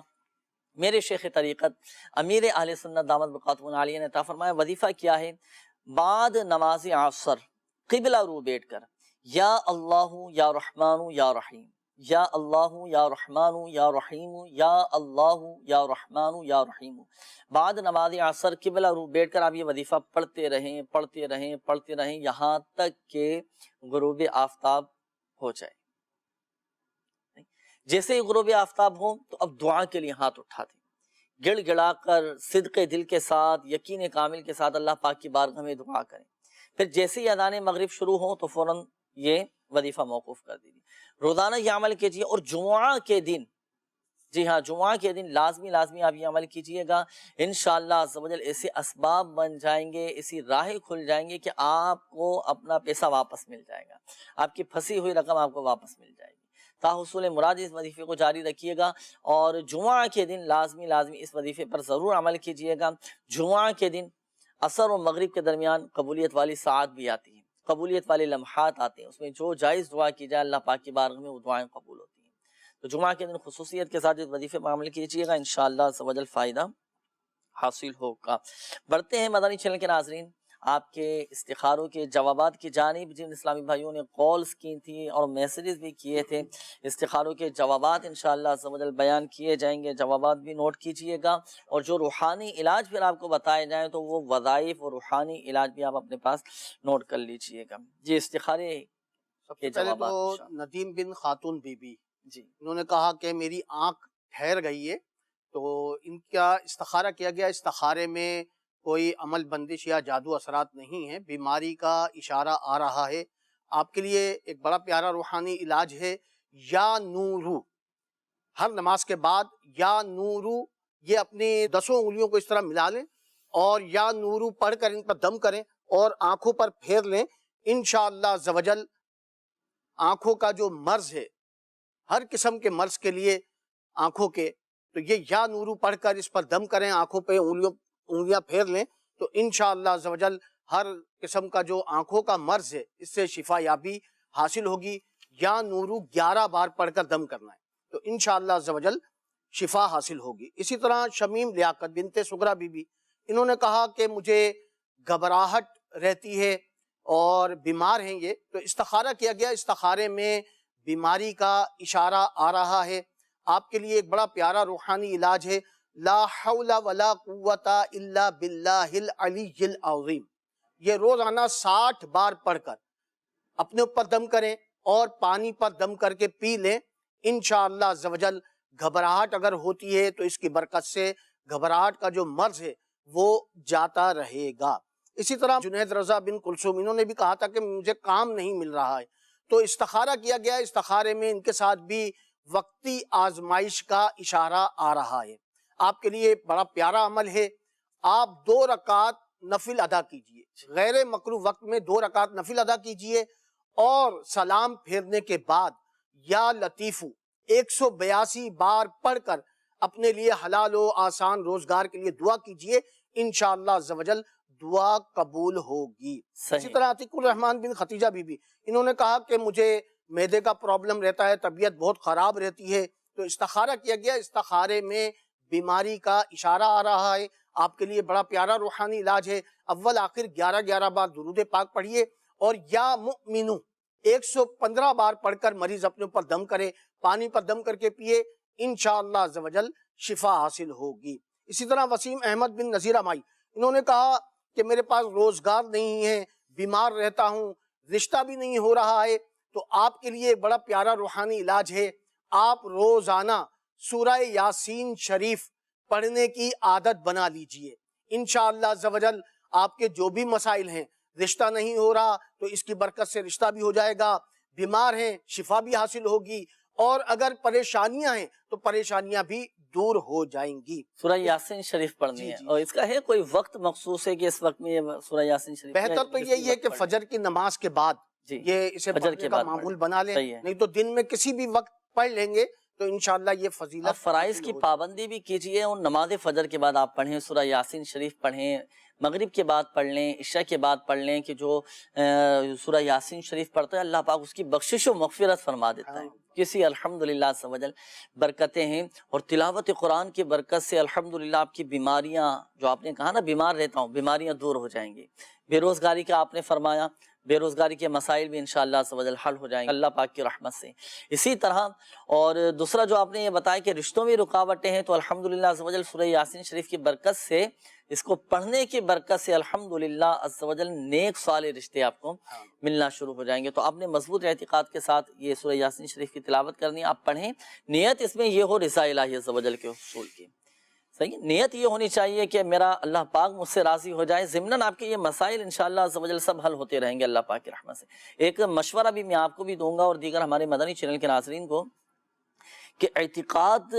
میرے شیخ طریقت امیر اہل سنت دامت برکاتہ عالیہ نے عطا فرمایا۔ وظیفہ کیا ہے؟ بعد نماز عصر قبلہ رو بیٹھ کر یا اللہ یا رحمان یا رحیم، یا اللہ یا رحمان یا رحیم، یا اللہ یا رحمان یا رحیم، بعد نماز عصر قبلہ رو بیٹھ کر آپ یہ وظیفہ پڑھتے رہیں پڑھتے رہیں پڑھتے رہیں یہاں تک کہ غروب آفتاب ہو جائے۔ جیسے ہی غروب آفتاب ہو تو اب دعا کے لیے ہاتھ اٹھا دیں، گڑ گڑا کر صدق دل کے ساتھ، یقین کامل کے ساتھ اللہ پاک کی بارگاہ میں دعا کریں۔ پھر جیسے ہی اذان مغرب شروع ہو تو فوراً یہ وظیفہ موقوف کر دیجیے۔ روزانہ یہ عمل کیجیے اور جمعہ کے دن، جی ہاں، جمعہ کے دن لازمی آپ یہ عمل کیجیے گا۔ انشاءاللہ عز و جل ایسے اسباب بن جائیں گے، ایسی راہیں کھل جائیں گے کہ آپ کو اپنا پیسہ واپس مل جائے گا، آپ کی پھنسی ہوئی رقم آپ کو واپس مل جائے گی۔ تاحصول مراد اس وظیفے کو جاری رکھیے گا اور جمعہ کے دن لازمی اس وظیفے پر ضرور عمل کیجیے گا۔ جمعہ کے دن عصر و مغرب کے درمیان قبولیت والی ساعت بھی آتی ہیں، قبولیت والے لمحات آتے ہیں، اس میں جو جائز دعا کی جائے اللہ پاک کی بارگاہ میں وہ دعائیں قبول ہوتی ہیں۔ تو جمعہ کے دن خصوصیت کے ساتھ اس وظیفے پر عمل کیجیے گا، انشاءاللہ عز و جل فائدہ حاصل ہوگا۔ بڑھتے ہیں مدنی چینل کے ناظرین آپ کے استخاروں کے جوابات کی جانب۔ جن اسلامی بھائیوں نے کالز کی تھی اور میسیجز بھی کیے تھے، استخاروں کے جوابات انشاءاللہ عز و جل بیان کیے جائیں گے، جوابات بھی نوٹ کیجئے گا، اور جو روحانی علاج پھر آپ کو بتائے جائیں تو وہ وظائف اور روحانی علاج بھی آپ اپنے پاس نوٹ کر لیجئے گا۔ جی استخارے سب سے پہلے تو ندیم بن خاتون بی بی جی، انہوں نے کہا کہ میری آنکھ ٹھہر گئی ہے، تو ان کا استخارہ کیا گیا۔ استخارے میں کوئی عمل بندش یا جادو اثرات نہیں ہے، بیماری کا اشارہ آ رہا ہے۔ آپ کے لیے ایک بڑا پیارا روحانی علاج ہے یا نورو۔ ہر نماز کے بعد یا نورو یہ اپنی 10 انگلیوں کو اس طرح ملا لیں اور یا نورو پڑھ کر ان پر دم کریں اور آنکھوں پر پھیر لیں۔ انشاءاللہ عز و جل آنکھوں کا جو مرض ہے، ہر قسم کے مرض کے لیے آنکھوں کے، تو یہ یا نورو پڑھ کر اس پر دم کریں، آنکھوں پہ انگلیاں پھیر لیں، تو انشاءاللہ عز و جل ہر قسم کا جو آنکھوں کا مرض ہے اس سے شفا یابی حاصل ہوگی. یا نورو 11 بار پڑھ کر دم کرنا ہے تو انشاءاللہ عز و جل شفا حاصل ہوگی. اسی طرح شمیم لیاقت بنت سغرا بی بی، انہوں نے کہا کہ مجھے گھبراہٹ رہتی ہے اور بیمار ہیں یہ، تو استخارہ کیا گیا. استخارے میں بیماری کا اشارہ آ رہا ہے. آپ کے لیے ایک بڑا پیارا روحانی علاج ہے، لا حول ولا قوت الا باللہ العلی العظیم. یہ روزانہ 60 بار پڑھ کر اپنے اوپر دم کریں اور پانی پر دم کر کے پی لیں. انشاءاللہ عز و جل گھبراہٹ اگر ہوتی ہے تو اس کی برکت سے گھبراہٹ کا جو مرض ہے وہ جاتا رہے گا. اسی طرح جنید رضا بن کلثوم، انہوں نے بھی کہا تھا کہ مجھے کام نہیں مل رہا ہے، تو استخارہ کیا گیا. استخارے میں ان کے ساتھ بھی وقتی آزمائش کا اشارہ آ رہا ہے. آپ کے لیے بڑا پیارا عمل ہے، آپ 2 رکعت نفل ادا کیجئے، غیر مکروہ وقت میں 2 رکعت نفل ادا کیجئے اور سلام پھیرنے کے بعد یا لطیفو 182 بار پڑھ کر اپنے لیے حلال و آسان روزگار کے لیے دعا کیجئے. انشاءاللہ عز و جل دعا قبول ہوگی. اسی طرح عتیق الرحمن بن ختیجہ بی بی، انہوں نے کہا کہ مجھے معدے کا پرابلم رہتا ہے، طبیعت بہت خراب رہتی ہے، تو استخارہ کیا گیا. استخارے میں بیماری کا اشارہ آ رہا ہے. آپ کے لیے بڑا پیارا روحانی علاج ہے. اول آخر 11 بار درود پاک پڑھیے اور یا مؤمنو 115 بار پڑھ کر مریض اپنے اوپر دم کرے، پانی پر دم کر کے پیے. انشاءاللہ عز و جل شفا حاصل ہوگی. اسی طرح وسیم احمد بن نذیر امائی، انہوں نے کہا کہ میرے پاس روزگار نہیں ہے، بیمار رہتا ہوں، رشتہ بھی نہیں ہو رہا ہے، تو آپ کے لیے بڑا پیارا روحانی علاج ہے. آپ روزانہ سورہ یاسین شریف پڑھنے کی عادت بنا لیجئے. انشاءاللہ عز و جل آپ کے جو بھی مسائل ہیں، رشتہ نہیں ہو رہا تو اس کی برکت سے رشتہ بھی ہو جائے گا، بیمار ہیں شفا بھی حاصل ہوگی، اور اگر پریشانیاں ہیں تو پریشانیاں بھی دور ہو جائیں گی. سورہ یاسین شریف پڑھنی ہے. اور اس کا ہے کوئی وقت مخصوص ہے کہ اس وقت میں یہ سورہ یاسین شریف؟ بہتر تو یہی ہے کہ فجر کی نماز کے بعد یہ اسے پڑھنے کا معمول بنا لیں، نہیں تو دن میں کسی بھی وقت پڑھ لیں گے تو انشاءاللہ یہ فضیلت. آپ فرائض کی پابندی بھی کیجئے اور نماز فجر کے بعد آپ پڑھیں، سورہ یاسین شریف پڑھیں، مغرب کے بعد پڑھ لیں، عشاء کے بعد پڑھ لیں. کہ جو سورہ یاسین شریف پڑھتا ہے اللہ پاک اس کی بخشش و مغفرت فرما دیتا ہے. کسی الحمدللہ عز و جل برکتیں ہیں، اور تلاوت قرآن کی برکت سے الحمدللہ آپ کی بیماریاں، جو آپ نے کہا نا بیمار رہتا ہوں، بیماریاں دور ہو جائیں گی. بے روزگاری کا آپ نے فرمایا، بے روزگاری کے مسائل بھی انشاءاللہ عز و جل حل ہو جائیں گے اللہ پاک کی رحمت سے. اسی طرح اور دوسرا جو آپ نے یہ بتایا کہ رشتوں میں رکاوٹیں ہیں، تو الحمدللہ عز و جل سورہ یاسین شریف کی برکت سے، اس کو پڑھنے کی برکت سے الحمدللہ عز و جل نیک صالح رشتے آپ کو ملنا شروع ہو جائیں گے. تو آپ نے مضبوط اعتقاد کے ساتھ یہ سورہ یاسین شریف کی تلاوت کرنی ہے، آپ پڑھیں. نیت اس میں یہ ہو رضا الہی عز و جل کے حصول کی. صحیح، نیت یہ ہونی چاہیے کہ میرا اللہ پاک مجھ سے راضی ہو جائے. ضمناً آپ کے یہ مسائل انشاءاللہ عز و جل سب حل ہوتے رہیں گے اللہ پاک کی رحمت سے. ایک مشورہ بھی میں آپ کو بھی دوں گا اور دیگر ہمارے مدنی چینل کے ناظرین کو، کہ اعتقاد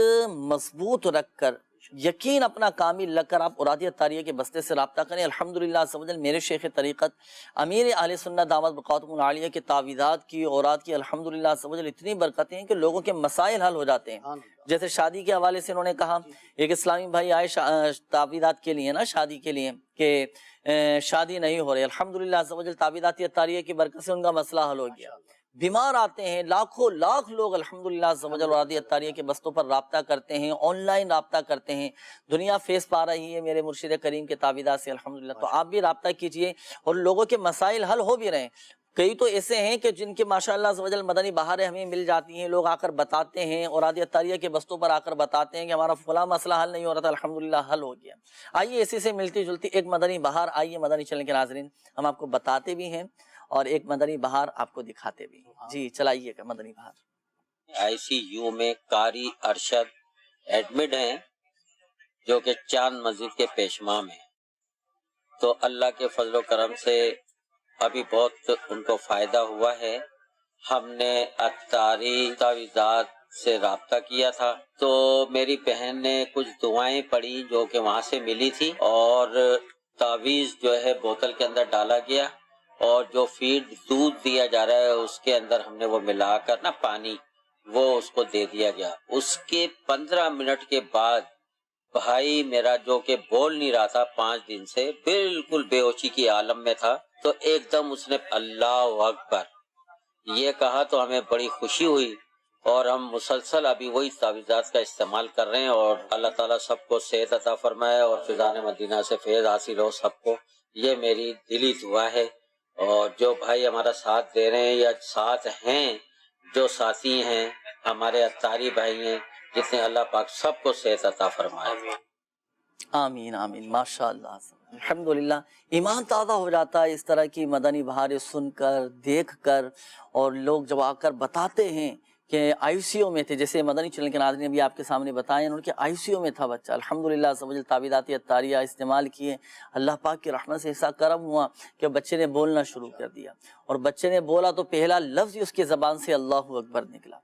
مضبوط رکھ کر، یقین اپنا کامل لگ کر آپ ارادیت طاریہ کے بستے سے رابطہ کریں. الحمدللہ عز و جل میرے شیخ طریقت امیر اہل سنت دعوت بقاتم العالیہ کے تعویذات کی، اوراد کی الحمدللہ عز و جل اتنی برکتیں ہیں کہ لوگوں کے مسائل حل ہو جاتے ہیں. جیسے شادی کے حوالے سے انہوں نے کہا، ایک اسلامی بھائی آئے تعویذات کے لیے نا، شادی کے لیے کہ شادی نہیں ہو رہی، الحمدللہ عز و جل تعویذات طاریہ کی برکت سے ان کا مسئلہ حل ہو گیا. بیمار آتے ہیں لاکھوں لاکھ لوگ الحمدللہ عز و جل ارادیت طاریہ کے بستوں پر رابطہ کرتے ہیں، آن لائن رابطہ کرتے ہیں. دنیا فیس پا رہی ہے میرے مرشد کریم کے تعویذات سے الحمدللہ. تو آپ بھی رابطہ کیجئے اور لوگوں کے مسائل حل ہو بھی رہے ہیں. کئی تو ایسے ہیں کہ جن کے ماشاءاللہ عز و جل مدنی بہاریں ہمیں مل جاتی ہیں، لوگ آ کر بتاتے ہیں، ارادیت طاریہ کے بستوں پر آ کر بتاتے ہیں کہ ہمارا فلاں مسئلہ حل نہیں ہو رہا تھا، الحمدللہ حل ہو گیا. آئیے اسی سے ملتی جلتی ایک مدنی بہار، آئیے مدنی چینل کے ناظرین، ہم آپ کو بتاتے بھی ہیں اور ایک مدنی بہار آپ کو دکھاتے بھی ہیں. جی چلائیے گا مدنی بہار. ICU میں قاری ارشد ایڈمٹ ہیں جو کہ چاند مسجد کے پیشوا میں، تو اللہ کے فضل و کرم سے ابھی بہت ان کو فائدہ ہوا ہے. ہم نے اتاری تعویذات سے رابطہ کیا تھا، تو میری بہن نے کچھ دعائیں پڑھی جو کہ وہاں سے ملی تھی، اور تعویذ جو ہے بوتل کے اندر ڈالا گیا، اور جو فیڈ دودھ دیا جا رہا ہے اس کے اندر ہم نے وہ ملا کر نا پانی، وہ اس کو دے دیا گیا. اس کے 15 منٹ کے بعد بھائی میرا جو کہ بول نہیں رہا تھا 5 دن سے، بالکل بے ہوشی کی عالم میں تھا، تو ایک دم اس نے اللہ اکبر یہ کہا تو ہمیں بڑی خوشی ہوئی، اور ہم مسلسل ابھی وہی تعویذات کا استعمال کر رہے ہیں، اور اللہ تعالیٰ سب کو صحت عطا فرمائے اور فیضان مدینہ سے فیض حاصل ہو سب کو، یہ میری دلی دعا ہے۔ اور جو بھائی ہمارا ساتھ دے رہے ہیں یا ساتھ ہیں، جو ساتھی ہیں ہمارے اتاری بھائی ہیں، جتنے اللہ پاک سب کو صحت عطا فرمائے۔ آمین آمین، ماشاء اللہ، الحمدللہ۔ ایمان تازہ ہو جاتا ہے اس طرح کی مدنی بہاریں سن کر، دیکھ کر، اور لوگ جب آ کر بتاتے ہیں کہ آئی سی یو میں تھے، جیسے مدنی چینل کے ناظرین نے بھی آپ کے سامنے بتایا، ان کے آئی سی یو میں تھا بچہ، الحمدللہ سمجھ تعویذات اتاریہ استعمال کیے، اللہ پاک کی رحمت سے ایسا کرم ہوا کہ بچے نے بولنا شروع کر دیا، اور بچے نے بولا تو پہلا لفظ ہی اس کی زبان سے اللہ اکبر نکلا۔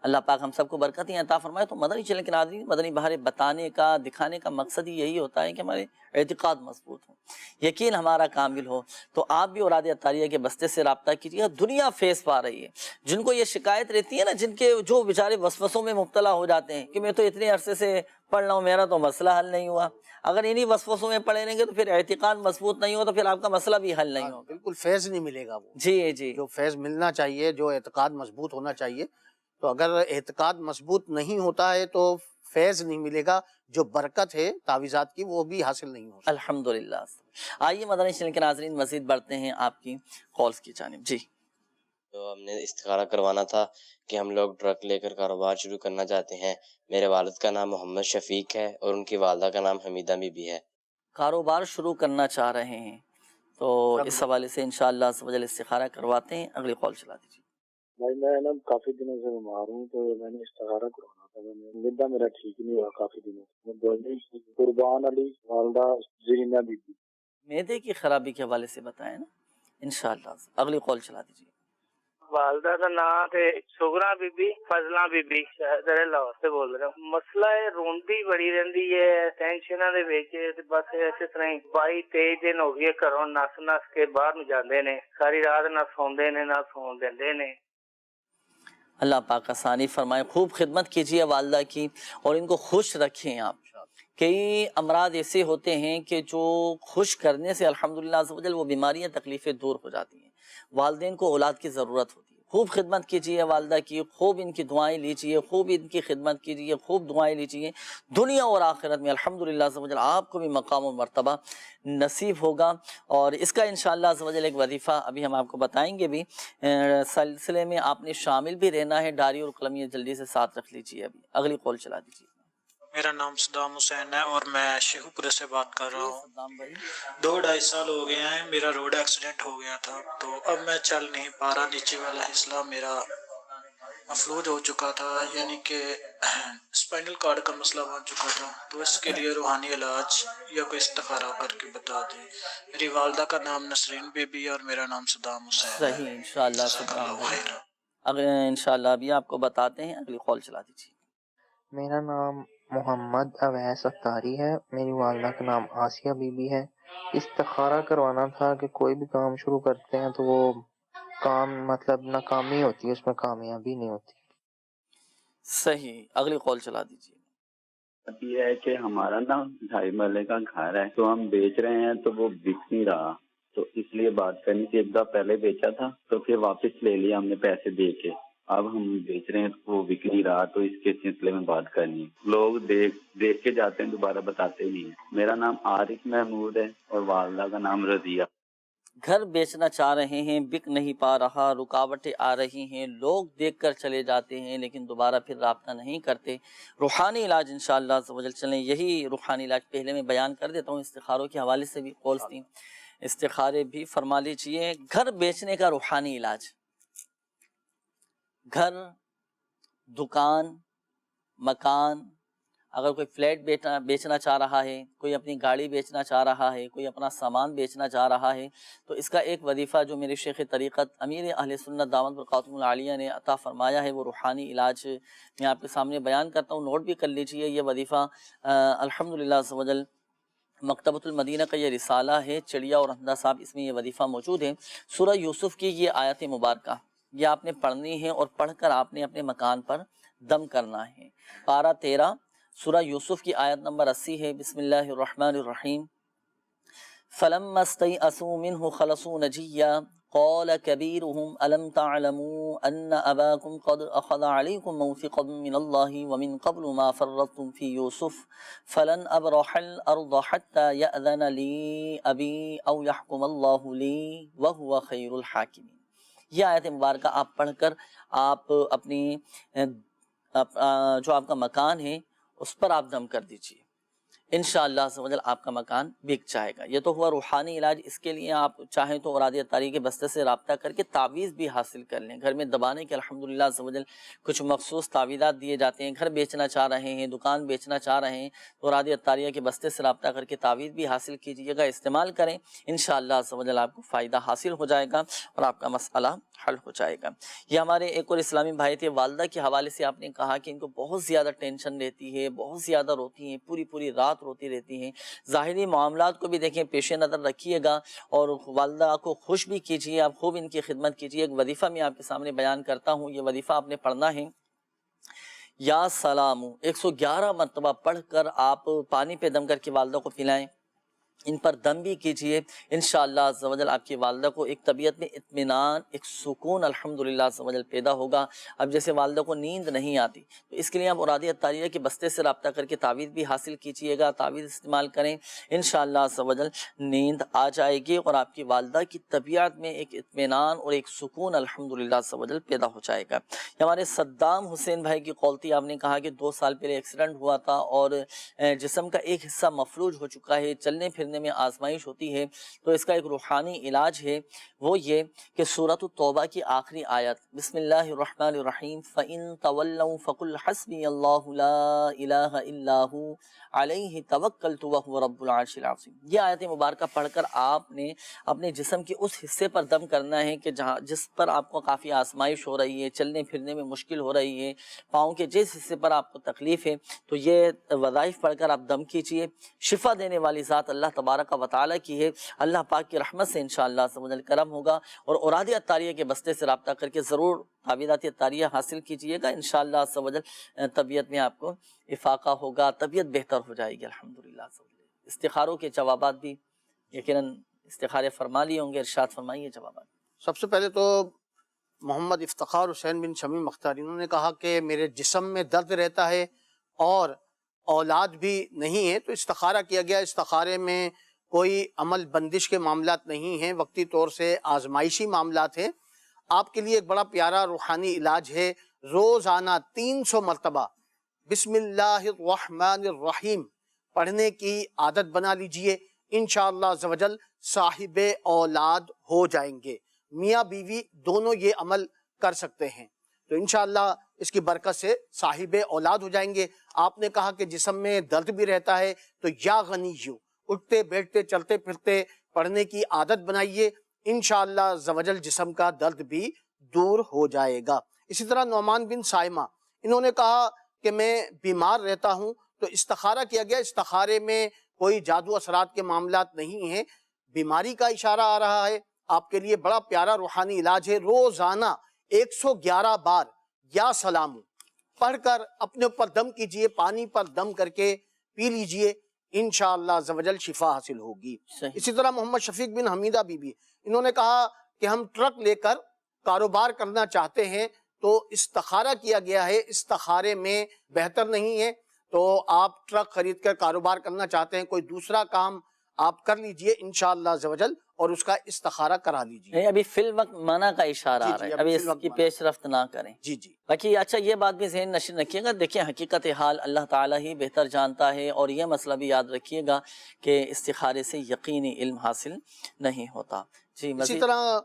اللہ پاک ہم سب کو برکتیں عطا فرمائے۔ تو مدنی چینل کے ناظرین، مدنی بہاریں بتانے کا، دکھانے کا مقصد ہی یہی ہوتا ہے کہ ہمارے اعتقاد مضبوط ہو، یقین ہمارا کامل ہو۔ تو آپ بھی اوراد اتاریہ کے بستے سے رابطہ کیجیے۔ دنیا فیض پا رہی ہے، جن کو یہ شکایت رہتی ہے نا، جن کے جو بیچارے وسوسوں میں مبتلا ہو جاتے ہیں کہ میں تو اتنے عرصے سے پڑھ رہا ہوں، میرا تو مسئلہ حل نہیں ہوا۔ اگر انہی وسوسوں میں پڑے رہیں گے تو پھر اعتقاد مضبوط نہیں ہو، تو پھر آپ کا مسئلہ بھی حل نہیں ہوگا۔ بالکل فیض نہیں ملے گا وہ جی جی، جو فیض ملنا چاہیے، جو اعتقاد مضبوط ہونا چاہیے۔ تو اگر اعتقاد مضبوط نہیں ہوتا ہے تو فیض نہیں ملے گا، جو برکت ہے تعویذات کی وہ بھی حاصل نہیں ہوگی۔ الحمدللہ۔ آئیے مدنی چینل کے ناظرین مزید بڑھتے ہیں آپ کی کالز کی جانب۔ جی، تو ہم نے استخارہ کروانا تھا کہ ہم لوگ ٹرک لے کر کاروبار شروع کرنا چاہتے ہیں۔ میرے والد کا نام محمد شفیق ہے اور ان کی والدہ کا نام حمیدہ بی بی ہے۔ کاروبار شروع کرنا چاہ رہے ہیں تو اس حوالے سے انشاءاللہ عز و جل استخارہ کرواتے ہیں۔ اگلی کال چلا دیجیے۔ بھائی میں نا کافی دنوں سے بیمار ہوں، تو میں نے استخارہ کروانا تھا، مدہ میرا ٹھیک نہیں ہوا کافی دنوں سے۔ میں قربان علی، والدہ زینہ بی بی۔ معدے کی خرابی کے حوالے سے بتائیں نا انشاءاللہ۔ اگلی کال چلا دیجیے۔ والدہ کا نام ہے سغرا بی بی، فضلہ بی بی، شہر لاہور سے بول رہا ہوں۔ مسئلہ ہے روندی بڑی رہندی ہے، ٹینشناں دے وچ بس اسی طرح 22-23 دن ہو گئے گھروں نس نس کے باہر نو جاندے نے، ساری رات نہ سوندے نے نہ سون دیندے نے۔ اللہ پاک آسانی فرمائے، خوب خدمت کیجیے والدہ کی اور ان کو خوش رکھیں آپ۔ کئی امراض ایسے ہوتے ہیں کہ جو خوش کرنے سے الحمدللہ عز و جل وہ بیماریاں تکلیفیں دور ہو جاتی ہیں۔ والدین کو اولاد کی ضرورت ہوتی ہے، خوب خدمت کیجیے والدہ کی، خوب ان کی دعائیں لیجیے، خوب ان کی خدمت کیجیے، خوب دعائیں لیجیے، دنیا اور آخرت میں الحمدللہ عز و جل آپ کو بھی مقام و مرتبہ نصیب ہوگا۔ اور اس کا انشاءاللہ عز و جل ایک وظیفہ ابھی ہم آپ کو بتائیں گے بھی، سلسلے میں آپ نے شامل بھی رہنا ہے، ڈائری اور قلم یہ جلدی سے ساتھ رکھ لیجیے۔ ابھی اگلی کال چلا دیجیے۔ میرا نام صدام حسین ہے اور میں شیخو پورے سے بات کر رہا ہوں۔ 2-2.5 سال ہو گئے ہیں، میرا روڈ ایکسیڈنٹ ہو گیا تھا، تو اب میں چل نہیں پا رہا، نیچے والا حصہ میرا مفلوج ہو چکا تھا، یعنی کہ اسپائنل کارڈ کا مسئلہ بن چکا تھا، تو اس کے لیے روحانی علاج یا کوئی استخارہ کر کے بتا دیں۔ میری والدہ کا نام نسرین بی بی اور میرا نام صدام حسین ہے۔ صحیح، انشاءاللہ انشاءاللہ ابھی آپ کو بتاتے ہیں۔ اگلی کال چلا دیجیے۔ میرا نام محمد اویس اتاری ہے، میری والدہ کا نام آسیہ بی بی ہے۔ استخارہ کروانا تھا کہ کوئی بھی کام شروع کرتے ہیں تو وہ کام مطلب ناکامی ہوتی ہے، اس میں کامیابی نہیں ہوتی۔ صحیح، اگلی کال چلا دیجیے۔ اب یہ ہے کہ ہمارا نا 2.5 مرلے کا گھر ہے، تو ہم بیچ رہے ہیں تو وہ بک نہیں رہا، تو اس لیے بات کرنی تھی۔ ایک دفعہ پہلے بیچا تھا تو پھر واپس لے لیا ہم نے پیسے دے کے، اب ہم بیچ رہے ہیں تو وہ بک نہیں رہا، تو اس کے سلسلے میں بات کرنی ہے۔ لوگ دیکھ کے جاتے ہیں، دوبارہ بتاتے ہی نہیں ہیں۔ میرا نام عارف محمود ہے اور والدہ کا نام رضیہ۔ گھر بیچنا چاہ رہے ہیں، بک نہیں پا رہا، رکاوٹیں آ رہی ہیں، لوگ دیکھ کر چلے جاتے ہیں لیکن دوبارہ پھر رابطہ نہیں کرتے۔ روحانی علاج انشاءاللہ عز و جل چلیں، یہی روحانی علاج پہلے میں بیان کر دیتا ہوں۔ استخاروں کے حوالے سے بھی کالز تھیں، استخارے بھی فرما لیجیے۔ گھر بیچنے کا روحانی علاج، گھر، دکان، مکان، اگر کوئی فلیٹ بیچنا چاہ رہا ہے، کوئی اپنی گاڑی بیچنا چاہ رہا ہے، کوئی اپنا سامان بیچنا چاہ رہا ہے، تو اس کا ایک وظیفہ جو میرے شیخ طریقت امیر اہل سنت دامت برکاتہم العالیہ نے عطا فرمایا ہے، وہ روحانی علاج میں آپ کے سامنے بیان کرتا ہوں، نوٹ بھی کر لیجئے۔ یہ وظیفہ الحمدللہ عز و جل مکتبۃ المدینہ کا یہ رسالہ ہے، چڑیا اور احمدہ صاحب اس میں یہ وظیفہ موجود ہے۔ سورہ یوسف کی یہ آیت مبارکہ یہ آپ نے پڑھنی ہے، اور پڑھ کر آپ نے اپنے مکان پر دم کرنا ہے۔ پارہ 13 سورہ یوسف کی آیت نمبر 80 ہے۔ بسم اللہ الرحمن الرحیم۔ فلما استيئسوا منه خلصوا نجيا قال كبيرهم ألم تعلموا أن أباكم قد أخذ عليكم موثقا من الله ومن قبل ما فرطتم في يوسف فلن أبرح الأرض حتى يأذن لي أبي أو يحكم الله لي وهو خير الحاكمين۔ یہ آیت مبارکہ آپ پڑھ کر آپ اپنی جو آپ کا مکان ہے اس پر آپ دم کر دیجیے، انشاءاللہ عز و جل آپ کا مکان بک جائے گا۔ یہ تو ہوا روحانی علاج۔ اس کے لیے آپ چاہیں تو اوراد اطاری کے بستے سے رابطہ کر کے تعویذ بھی حاصل کر لیں۔ گھر میں دبانے کے الحمدللہ عز و جل کچھ مخصوص تعویذات دیے جاتے ہیں۔ گھر بیچنا چاہ رہے ہیں، دکان بیچنا چاہ رہے ہیں تو اوراد اطاریہ کے بستے سے رابطہ کر کے تعویذ بھی حاصل کیجیے گا، استعمال کریں، انشاءاللہ عز و جل آپ کو فائدہ حاصل ہو جائے گا اور آپ کا مسئلہ حل ہو جائے گا۔ یہ ہمارے ایک اور اسلامی بھائی تھے، والدہ کے حوالے سے آپ نے کہا کہ ان کو بہت زیادہ ٹینشن رہتی ہے، بہت زیادہ روتی ہیں، پوری رات روتی رہتی ہیں۔ ظاہری معاملات کو بھی دیکھیں، پیش نظر رکھیے گا اور والدہ کو خوش بھی کیجیے، آپ خوب ان کی خدمت کیجیے۔ ایک وظیفہ میں آپ کے سامنے بیان کرتا ہوں، یہ وظیفہ آپ نے پڑھنا ہے۔ یا سلام 111 مرتبہ پڑھ کر آپ پانی پہ دم کر کے والدہ کو پلائیں، ان پر دم بھی کیجئے، انشاءاللہ عز و جل آپ کی والدہ کو ایک طبیعت میں اطمینان، ایک سکون الحمدللہ عز و جل پیدا ہوگا۔ اب جیسے والدہ کو نیند نہیں آتی تو اس کے لیے آپ اوراد اطاریہ کے بستے سے رابطہ کر کے تعویذ بھی حاصل کیجئے گا، تعویذ استعمال کریں، انشاءاللہ عز و جل نیند آ جائے گی اور آپ کی والدہ کی طبیعت میں ایک اطمینان اور ایک سکون الحمدللہ عز و جل پیدا ہو جائے گا۔ ہمارے صدام حسین بھائی کی قول تھی، آپ نے کہا کہ 2 سال پہلے ایکسیڈنٹ ہوا تھا اور جسم کا ایک حصہ مفلوج ہو چکا ہے، چلنے پھرنے میں آزمائش ہوتی ہے، تو اس کا ایک روحانی علاج ہے، وہ یہ کہ سورۃ التوبہ کی آخری آیت بسم اللہ الرحمن الرحیم فَإِن تَوَلَّوْا فَقُلْ حَسْبِيَ اللَّهُ لَا إِلَٰهَ إِلَّا هُوَ عَلَيْهِ تَوَكَّلْتُ وَهُوَ رَبُّ الْعَرْشِ الْعَظِيمِ۔ یہ آیت مبارکہ پڑھ کر آپ نے اپنے جسم کے اس حصے پر دم کرنا ہے کہ جس پر آپ کو کافی آزمائش ہو رہی ہے، چلنے پھرنے میں مشکل ہو رہی ہے، پاؤں کے جس حصے پر آپ کو تکلیف ہے، تو یہ وظائف پڑھ کر آپ دم کیجئے۔ شفا دینے والی ذات اللہ تبارک و تعالیٰ کی ہے، اللہ پاک کی رحمت سے انشاءاللہ عز و جل کرم ہوگا، اور اوراد اطاریہ کے بستے سے رابطہ کر کے ضرور تعویذات اطاریہ حاصل کیجئے گا، انشاءاللہ عز و جل طبیعت میں آپ کو افاقہ ہوگا، طبیعت بہتر ہو جائے گی الحمدللہ عز و جل۔ استخاروں کے جوابات بھی یقیناً استخارے فرما لیے ہوں گے، ارشاد فرمائیے جوابات۔ سب سے پہلے تو محمد افتخار حسین بن شمیم مختاری، انہوں نے کہا کہ میرے جسم میں درد رہتا ہے اور اولاد بھی نہیں ہے، تو استخارہ کیا گیا، استخارے میں کوئی عمل بندش کے معاملات نہیں ہیں، وقتی طور سے آزمائشی معاملات ہیں۔ آپ کے لیے ایک بڑا پیارا روحانی علاج ہے، روزانہ 300 مرتبہ بسم اللہ الرحمن الرحیم پڑھنے کی عادت بنا لیجئے، انشاءاللہ عز و جل صاحب اولاد ہو جائیں گے۔ میاں بیوی دونوں یہ عمل کر سکتے ہیں، تو انشاءاللہ اس کی برکت سے صاحب اولاد ہو جائیں گے۔ آپ نے کہا کہ جسم میں درد بھی رہتا ہے، تو یا غنیو اٹھتے بیٹھتے چلتے پھرتے پڑھنے کی عادت بنائیے، انشاءاللہ عز و جل جسم کا درد بھی دور ہو جائے گا۔ اسی طرح نعمان بن سائمہ، انہوں نے کہا کہ میں بیمار رہتا ہوں، تو استخارہ کیا گیا، استخارے میں کوئی جادو اثرات کے معاملات نہیں ہیں، بیماری کا اشارہ آ رہا ہے۔ آپ کے لیے بڑا پیارا روحانی علاج ہے، روزانہ 111 بار یا سلام پڑھ کر اپنے اوپر دم کیجئے، پانی پر دم کر کے پی لیجئے، انشاءاللہ عز و جل شفا حاصل ہوگی۔ اسی طرح محمد شفیق بن حمیدہ بی بی، انہوں نے کہا کہ ہم ٹرک لے کر کاروبار کرنا چاہتے ہیں، تو استخارہ کیا گیا ہے، استخارے میں بہتر نہیں ہے، تو آپ ٹرک خرید کر کاروبار کرنا چاہتے ہیں، کوئی دوسرا کام آپ کر لیجئے انشاءاللہ عز و جل، اور اس کا استخارہ کرا لیجئے۔ ابھی فی الوقت منع کا اشارہ آ رہا ہے، ابھی اس کی پیش رفت نہ کریں۔ جی جی۔ باقی اچھا یہ بات بھی ذہن نشین رکھیے گا، دیکھیں حقیقت حال اللہ تعالیٰ ہی بہتر جانتا ہے، اور یہ مسئلہ بھی یاد رکھیے گا کہ استخارے سے یقینی علم حاصل نہیں ہوتا۔ جی اسی طرح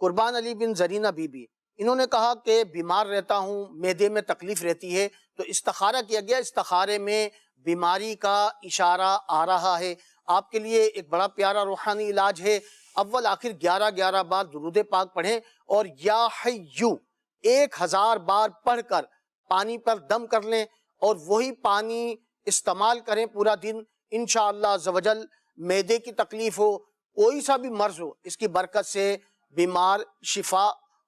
قربان علی بن زرینہ بی بی، انہوں نے کہا کہ بیمار رہتا ہوں، معدے میں تکلیف رہتی ہے، تو استخارہ کیا گیا، استخارے میں بیماری کا اشارہ آ رہا ہے۔ آپ کے لیے ایک بڑا پیارا روحانی علاج ہے، اول آخر 11 بار درود پاک پڑھیں، اور یا حیو 1000 بار پڑھ کر پانی پر دم کر لیں، اور وہی پانی استعمال کریں پورا دن، انشاءاللہ عز و جل معدے کی تکلیف ہو، کوئی سا بھی مرض ہو، اس کی برکت سے بیمار شفا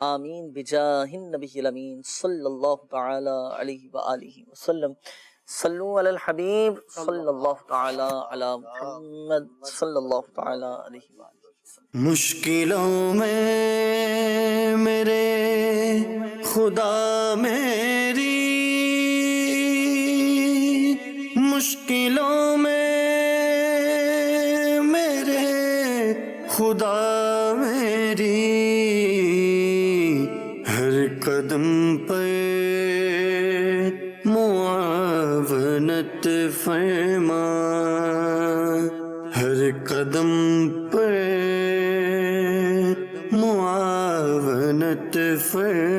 آمین بجاہ النبی الامین صلی اللہ تعالی علیہ وآلہ وسلم. صلو علی الحبیب صلی اللہ تعالی علی محمد صلی اللہ تعالی علیہ وآلہ. مشکلوں میں میرے خدا میری، مشکلوں میں میرے خدا میری، ہر قدم پہ معاونت فرما، ہر قدم پہ معاونت فرما.